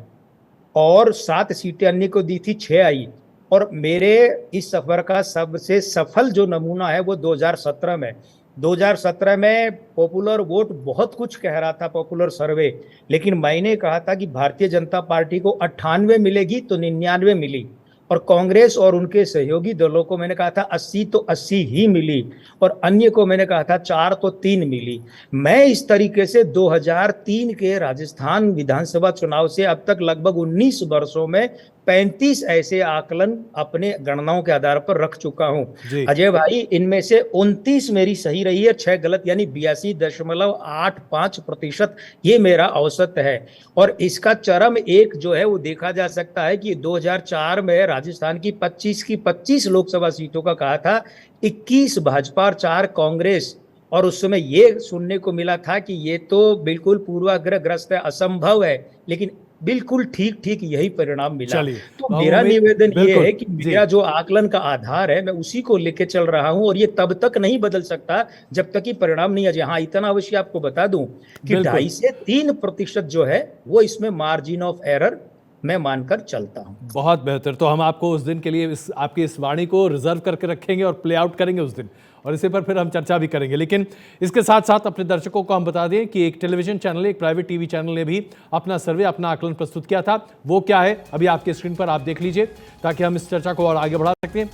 [SPEAKER 3] और 7 सीटें अन्य को दी थी, 6 आई। और मेरे इस सफर का सबसे सफल जो नमूना है वो 2017 में 2017 में पॉपुलर वोट बहुत कुछ कह रहा था, पॉपुलर सर्वे, लेकिन मैंने कहा था कि भारतीय जनता पार्टी को 98 मिलेगी तो 99 मिली, और कांग्रेस और उनके सहयोगी दलों को मैंने कहा था 80 तो 80 ही मिली, और अन्य को मैंने कहा था 4 तो 3 मिली। मैं इस तरीके से 2003 के राजस्थान विधानसभा चुनाव से अब तक लगभग 19 वर्षों में 35 ऐसे आकलन अपने गणनाओं के आधार पर रख चुका हूं।
[SPEAKER 2] जी।
[SPEAKER 3] अजय भाई, इनमें से 29 मेरी सही रही है, 6 गलत, यानी 82.85% ये मेरा औसत है। और इसका चरम एक जो है वो देखा जा सकता है कि 2004 में राजस्थान की 25 की 25 लोकसभा सीटों का कहा था, 21 भाजपा और 4 कांग्रेस, और उस समय ये सुनने को मिला था कि ये तो बिल्कुल पूर्वाग्रहग्रस्त है, असंभव है, लेकिन बिल्कुल ठीक ठीक यही परिणाम मिला।
[SPEAKER 2] चलिए,
[SPEAKER 3] तो मेरा निवेदन ये
[SPEAKER 2] बिल्कुल,
[SPEAKER 3] है कि
[SPEAKER 2] जी।
[SPEAKER 3] मेरा जो आकलन का आधार है मैं उसी को लेके चल रहा हूं, और ये तब तक नहीं बदल सकता जब तक कि परिणाम नहीं आ जाए। हाँ, इतना अवश्य आपको बता दूं कि
[SPEAKER 2] बिल्कुल।
[SPEAKER 3] 2.5 से 3% जो है वो इसमें मार्जिन ऑफ एरर मैं मानकर चलता हूं।
[SPEAKER 2] बहुत बेहतर। तो हम आपको उस दिन के लिए आपकी इस वाणी को रिजर्व करके रखेंगे और प्ले आउट करेंगे उस दिन, और इसी पर फिर हम चर्चा भी करेंगे। लेकिन इसके साथ साथ अपने दर्शकों को हम बता दें कि एक टेलीविजन चैनल, एक प्राइवेट टीवी चैनल ने भी अपना सर्वे, अपना आकलन प्रस्तुत किया था। वो क्या है अभी आपके स्क्रीन पर आप देख लीजिए, ताकि हम इस चर्चा को और आगे बढ़ा सकते हैं।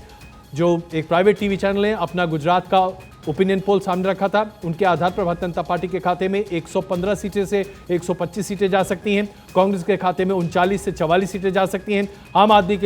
[SPEAKER 2] जो एक प्राइवेट टीवी चैनल ने अपना गुजरात का ओपिनियन पोल सामने रखा था, उनके आधार पर भारतीय जनता पार्टी के खाते में 115 सीटें से 125 सीटें जा सकती हैं, कांग्रेस के खाते में 39 से 44 सीटें जा सकती हैं, आम आदमी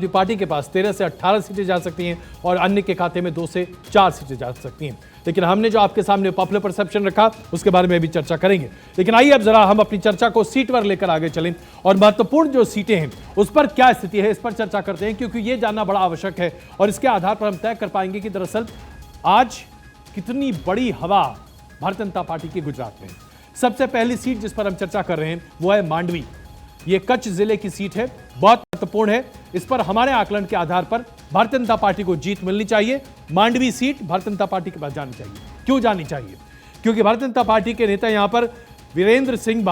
[SPEAKER 2] पार्टी के पास 13 से 18 सीटें जा सकती हैं, और अन्य के खाते में 2 से 4 सीटें जा सकती हैं। लेकिन हमने जो आपके सामने पॉपुलर परसेप्शन रखा उसके बारे में भी चर्चा करेंगे। लेकिन आइए अब जरा हम अपनी चर्चा को सीट पर लेकर आगे चलें, और महत्वपूर्ण जो सीटें हैं उस पर क्या स्थिति है इस पर चर्चा करते हैं, क्योंकि ये जानना बड़ा आवश्यक है, और इसके आधार पर हम तय कर पाएंगे कि दरअसल आज कितनी बड़ी हवा भारतीय जनता पार्टी की गुजरात में। सबसे पहली सीट जिस पर हम चर्चा कर रहे हैं वो है मांडवी। ये कच्छ जिले की सीट है, बहुत महत्वपूर्ण है। इस पर हमारे आकलन के आधार पर भारतीय जनता पार्टी को जीत मिलनी चाहिए। मांडवी सीट भारतीय जनता पार्टी के पास जानी चाहिए। क्यों जानी चाहिए? क्योंकि भारतीय जनता पार्टी के नेता यहां पर वीरेंद्र सिंह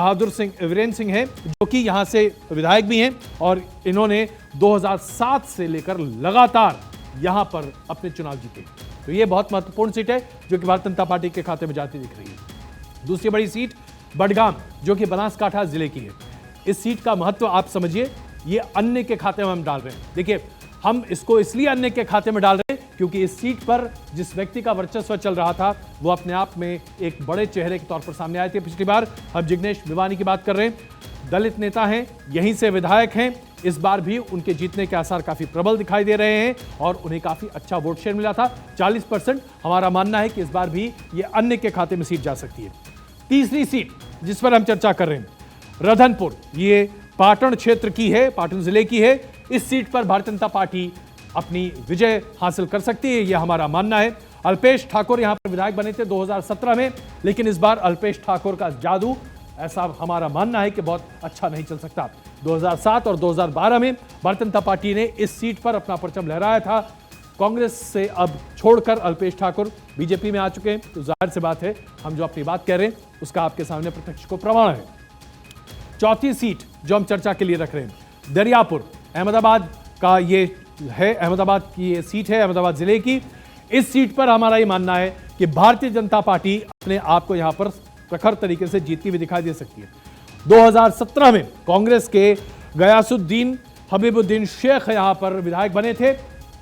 [SPEAKER 2] हैं, जो कि यहां से विधायक भी हैं, और इन्होंने 2007 से लेकर लगातार यहां पर अपने चुनाव जीते। तो ये बहुत महत्वपूर्ण सीट है जो कि भारतीय जनता पार्टी के खाते में जाती दिख रही है। दूसरी बड़ी सीट बडगाम, जो कि बनासकांठा जिले की है। इस सीट का महत्व आप समझिए, ये अन्य के खाते में हम डाल रहे हैं। देखिए, हम इसको इसलिए अन्य के खाते में डाल रहे हैं क्योंकि इस सीट पर जिस व्यक्ति का वर्चस्व चल रहा था वो अपने आप में एक बड़े चेहरे के तौर पर सामने आए थे। पिछली बार हम जिग्नेश भिवानी की बात कर रहे हैं, दलित नेता हैं, यहीं से विधायक हैं। इस बार भी उनके जीतने के आसार काफी प्रबल दिखाई दे रहे हैं, और उन्हें काफी अच्छा वोट शेयर मिला था, 40%। हमारा मानना है कि इस बार भी ये अन्य के खाते में सीट जा सकती है। तीसरी सीट जिस पर हम चर्चा कर रहे हैं, रधनपुर, ये पाटन क्षेत्र की है, पाटन जिले की है। इस सीट पर भारतीय जनता पार्टी अपनी विजय हासिल कर सकती है, यह हमारा मानना है। अल्पेश ठाकुर यहां पर विधायक बने थे 2017 में, लेकिन इस बार अल्पेश ठाकुर का जादू, ऐसा हमारा मानना है कि बहुत अच्छा नहीं चल सकता। 2007 और 2012 में भारतीय जनता पार्टी ने इस सीट पर अपना परचम लहराया था। कांग्रेस से अब छोड़कर अल्पेश ठाकुर बीजेपी में आ चुके हैं, तो जाहिर सी बात है हम जो अपनी बात कह रहे हैं उसका आपके सामने प्रत्यक्ष को प्रमाण है। चौथी सीट जो हम चर्चा के लिए रख रहे हैं, दरियापुर, अहमदाबाद का ये है, अहमदाबाद की ये सीट है, अहमदाबाद जिले की। इस सीट पर हमारा ये मानना है कि भारतीय जनता पार्टी अपने आप को यहां पर प्रखर तरीके से जीतती हुई दिखाई दे सकती है। 2017 में कांग्रेस के गयासुद्दीन हबीबुद्दीन शेख यहां पर विधायक बने थे,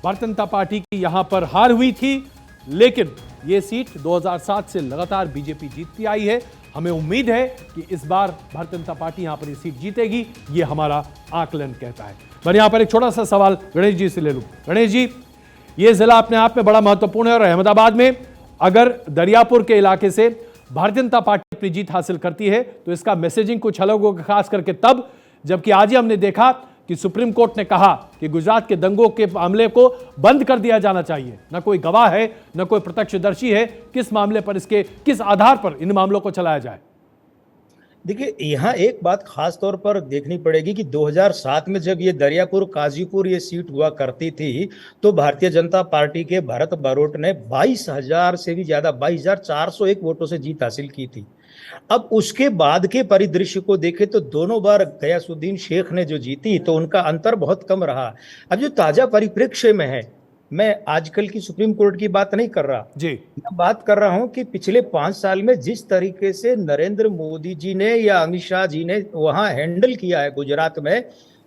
[SPEAKER 2] भारतीय जनता पार्टी की यहां पर हार हुई थी, लेकिन यह सीट 2007 से लगातार बीजेपी जीतती आई है। हमें उम्मीद है कि इस बार भारतीय जनता पार्टी यहां पर ये सीट जीतेगी, ये हमारा आकलन कहता है। मैं यहां पर एक छोटा सा सवाल गणेश जी से ले लूं। गणेश जी, ये जिला अपने आप में बड़ा महत्वपूर्ण है, और अहमदाबाद में अगर दरियापुर के इलाके से भारतीय जनता पार्टी अपनी जीत हासिल करती है तो इसका मैसेजिंग कुछ अलग होगा, खास करके तब जबकि आज ही हमने देखा कि सुप्रीम कोर्ट ने कहा कि गुजरात के दंगों के मामले को बंद कर दिया जाना चाहिए। न कोई गवाह है, न कोई प्रत्यक्षदर्शी है, किस मामले पर, इसके किस आधार पर इन मामलों को चलाया जाए?
[SPEAKER 3] देखिए, यहाँ एक बात खास तौर पर देखनी पड़ेगी कि 2007 में जब ये दरियापुर काजीपुर ये सीट हुआ करती थी, तो भारतीय जनता पार्टी के भरत बारोट ने 22,000 से भी ज्यादा 22,401 वोटों से जीत हासिल की थी। अब उसके बाद के परिदृश्य को देखें तो दोनों बार गयासुद्दीन शेख ने जो जीती तो उनका अंतर बहुत कम रहा। अब जो ताजा परिप्रेक्ष्य में है, मैं आजकल की सुप्रीम कोर्ट की बात नहीं कर रहा
[SPEAKER 2] जी,
[SPEAKER 3] मैं बात कर रहा हूं कि पिछले 5 साल में जिस तरीके से नरेंद्र मोदी जी ने या अमित शाह जी ने वहां हैंडल किया है गुजरात में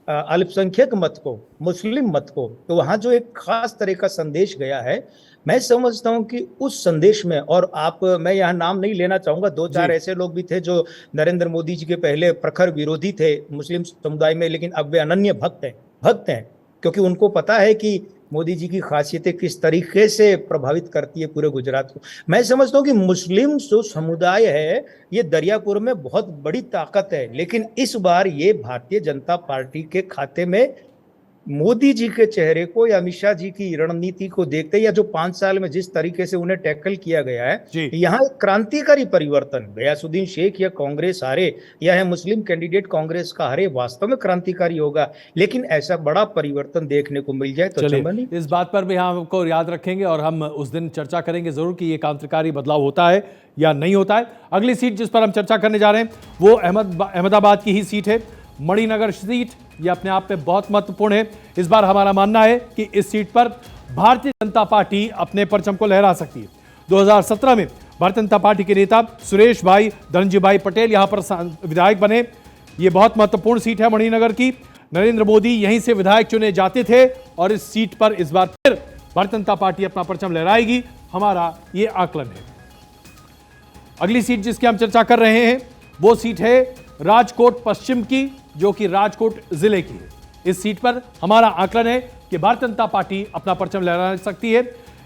[SPEAKER 3] अल्पसंख्यक मत को, मुस्लिम मत को, तो वहां जो एक खास तरह का संदेश गया है, मैं समझता हूं कि उस संदेश में, और मैं यहाँ नाम नहीं लेना चाहूंगा, 2-4 ऐसे लोग भी थे जो नरेंद्र मोदी जी के पहले प्रखर विरोधी थे मुस्लिम समुदाय में, लेकिन अब वे अनन्य भक्त हैं क्योंकि उनको पता है कि मोदी जी की खासियतें किस तरीके से प्रभावित करती है पूरे गुजरात को। मैं समझता हूँ कि मुस्लिम जो समुदाय है ये दरियापुर में बहुत बड़ी ताकत है, लेकिन इस बार ये भारतीय जनता पार्टी के खाते में मोदी जी के चेहरे को या अमित शाह जी की रणनीति को देखते, या जो 5 साल में जिस तरीके से उन्हें टैकल किया गया है, यहाँ एक क्रांतिकारी परिवर्तन, गयासुद्दीन शेख या कांग्रेस हारे या है मुस्लिम कैंडिडेट कांग्रेस का हारे, वास्तव में क्रांतिकारी होगा, लेकिन ऐसा बड़ा परिवर्तन देखने को मिल जाए तो अच्छा नहीं।
[SPEAKER 2] इस बात पर भी हम आपको याद रखेंगे और हम उस दिन चर्चा करेंगे जरूर कि ये क्रांतिकारी बदलाव होता है या नहीं होता है। अगली सीट जिस पर हम चर्चा करने जा रहे हैं वो अहमदाबाद की ही सीट है, मणिनगर सीट। ये अपने आप में बहुत महत्वपूर्ण है। इस बार हमारा मानना है कि इस सीट पर भारतीय जनता पार्टी अपने परचम को लहरा सकती है। 2017 में भारतीय जनता पार्टी के नेता सुरेश भाई धनंजय भाई पटेल यहां पर विधायक बने। ये बहुत महत्वपूर्ण सीट है मणिनगर की। नरेंद्र मोदी यहीं से विधायक चुने जाते थे और इस सीट पर इस बार फिर भारतीय जनता पार्टी अपना परचम लहराएगी, हमारा ये आकलन है। अगली सीट जिसकी हम चर्चा कर रहे हैं वो सीट है राजकोट पश्चिम की, जो कि राजकोट जिले की है। इस सीट पर हमारा आकलन है कि भारतीय जनता पार्टी अपना परचम लहरा सकती है।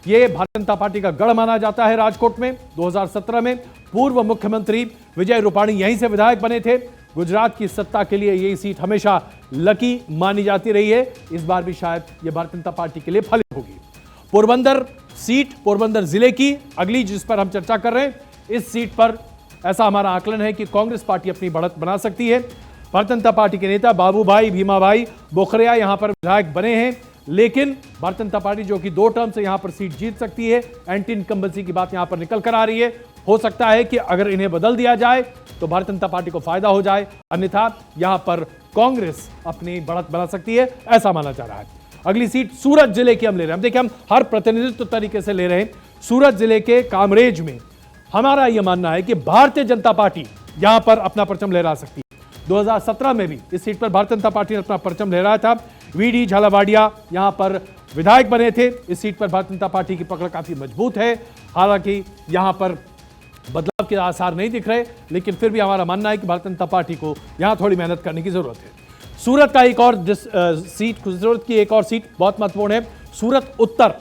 [SPEAKER 2] यह भारतीय जनता पार्टी का गढ़ माना जाता है। राजकोट में 2017 में पूर्व मुख्यमंत्री विजय रूपाणी यहीं से विधायक बने थे। गुजरात की सत्ता के लिए यही सीट हमेशा लकी मानी जाती रही है। इस बार भी शायद यह भारतीय जनता पार्टी के लिए फलित होगी। पोरबंदर सीट, पोरबंदर जिले की अगली जिस पर हम चर्चा कर रहे हैं, इस सीट पर ऐसा हमारा आकलन है कि कांग्रेस पार्टी अपनी बढ़त बना सकती है। भारतीय जनता पार्टी के नेता बाबूभाई भीमाभाई बोखरिया यहां पर विधायक बने हैं, लेकिन भारतीय जनता पार्टी जो कि 2 टर्म से यहां पर सीट जीत सकती है, एंटी इनकम्बेंसी की बात यहां पर निकल कर आ रही है। हो सकता है कि अगर इन्हें बदल दिया जाए तो भारतीय जनता पार्टी को फायदा हो जाए, अन्यथा यहां पर कांग्रेस अपनी बढ़त बना सकती है, ऐसा माना जा रहा है। अगली सीट सूरत जिले की हम ले रहे हैं। देखिए, हम हर प्रतिनिधित्व तरीके से ले रहे हैं। सूरत जिले के कामरेज में हमारा यह मानना है कि भारतीय जनता पार्टी यहां पर अपना परचम लहरा सकती है। 2017 में भी इस सीट पर भारतीय जनता पार्टी ने अपना परचम लहराया था। वीडी झालावाड़िया यहां पर विधायक बने थे। इस सीट पर भारतीय जनता पार्टी की पकड़ काफी मजबूत है। हालांकि यहां पर बदलाव के आसार नहीं दिख रहे, लेकिन फिर भी हमारा मानना है कि भारतीय जनता पार्टी को यहां थोड़ी मेहनत करने की जरूरत है। सूरत का एक और सूरत की एक और सीट बहुत महत्वपूर्ण है, सूरत उत्तर।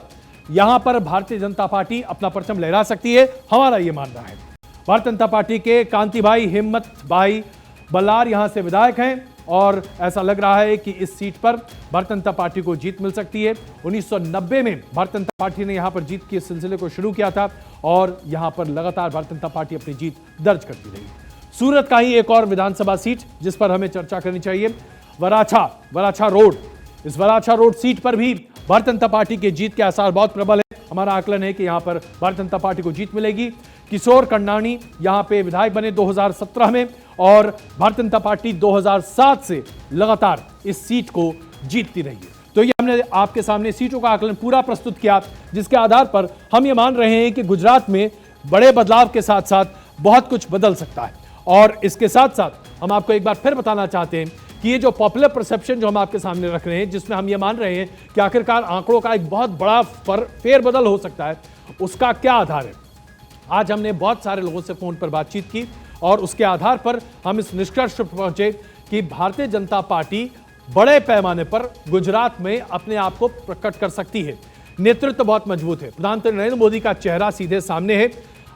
[SPEAKER 2] यहां पर भारतीय जनता पार्टी अपना परचम लहरा सकती है, हमारा यह मानना है। भारतीय जनता पार्टी के कांति भाई हिम्मत भाई बल्लार यहां से विधायक हैं और ऐसा लग रहा है कि इस सीट पर भारतीय जनता पार्टी को जीत मिल सकती है। 1990 में भारतीय जनता पार्टी ने यहां पर जीत के सिलसिले को शुरू किया था और यहां पर लगातार भारतीय जनता पार्टी अपनी जीत दर्ज करती रही। सूरत का ही एक और विधानसभा सीट जिस पर हमें चर्चा करनी चाहिए, वराछा रोड। इस वराछा रोड सीट पर भी भारतीय जनता पार्टी के जीत के आसार बहुत प्रबल है। हमारा आकलन है कि यहां पर भारतीय जनता पार्टी को जीत मिलेगी। किशोर कन्नानी यहां पे विधायक बने 2017 में और भारतीय जनता पार्टी 2007 से लगातार इस सीट को जीतती रही है। तो ये हमने आपके सामने सीटों का आकलन पूरा प्रस्तुत किया, जिसके आधार पर हम ये मान रहे हैं कि गुजरात में बड़े बदलाव के साथ साथ बहुत कुछ बदल सकता है। और इसके साथ साथ हम आपको एक बार फिर बताना चाहते हैं कि ये जो पॉपुलर परसेप्शन जो हम आपके सामने रख रहे हैं, जिसमें हम ये मान रहे हैं कि आखिरकार आंकड़ों का एक बहुत बड़ा फेरबदल हो सकता है, उसका क्या आधार है। आज हमने बहुत सारे लोगों से फोन पर बातचीत की और उसके आधार पर हम इस निष्कर्ष पर पहुंचे कि भारतीय जनता पार्टी बड़े पैमाने पर गुजरात में अपने आप को प्रकट कर सकती है। नेतृत्व बहुत मजबूत है। प्रधानमंत्री नरेंद्र मोदी का चेहरा सीधे सामने है,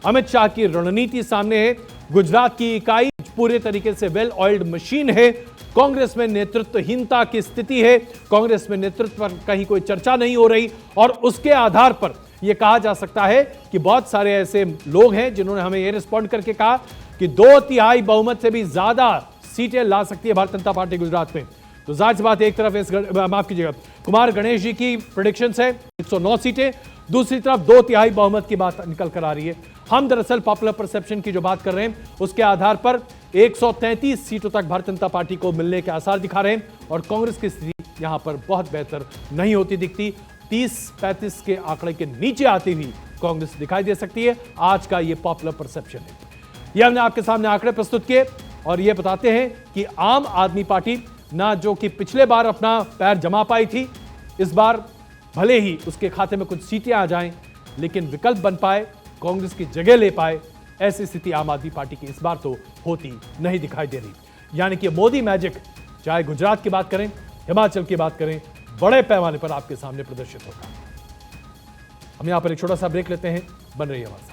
[SPEAKER 2] अमित शाह की रणनीति सामने है, गुजरात की इकाई पूरे तरीके से वेल ऑयल्ड मशीन है। कांग्रेस में नेतृत्वहीनता की स्थिति है, कांग्रेस में नेतृत्व पर कहीं कोई चर्चा नहीं हो रही, और उसके आधार पर यह कहा जा सकता है कि बहुत सारे ऐसे लोग हैं जिन्होंने हमें यह रिस्पॉन्ड करके कहा कि 2/3 बहुमत से भी ज्यादा सीटें ला सकती है भारतीय जनता पार्टी गुजरात में। तो जाहिर सी बात, एक तरफ माफ कीजिएगा, कुमार गणेश जी की प्रेडिक्शंस है 109 सीटें, दूसरी तरफ 2/3 बहुमत की बात निकल कर आ रही है। हम दरअसल पॉपुलर परसेप्शन की जो बात कर रहे हैं उसके आधार पर 133 सीटों तक भारतीय जनता पार्टी को मिलने के आसार दिखा रहे हैं, और कांग्रेस की स्थिति यहां पर बहुत बेहतर नहीं होती दिखती। 30-35 के आंकड़े के नीचे आती हुई कांग्रेस दिखाई दे सकती है। आज का यह पॉपुलर परसेप्शन है। यह हमने आपके सामने आंकड़े प्रस्तुत किए और यह बताते हैं कि आम आदमी पार्टी ना जो कि पिछले बार अपना पैर जमा पाई थी, इस बार भले ही उसके खाते में कुछ सीटें आ जाएं, लेकिन विकल्प बन पाए, कांग्रेस की जगह ले पाए, ऐसी स्थिति आम आदमी पार्टी की इस बार तो होती नहीं दिखाई दे रही। यानी कि मोदी मैजिक, चाहे गुजरात की बात करें, हिमाचल की बात करें, बड़े पैमाने पर आपके सामने प्रदर्शित होगा। हम यहां पर एक छोटा सा ब्रेक लेते हैं, बन रही है हमारे साथ।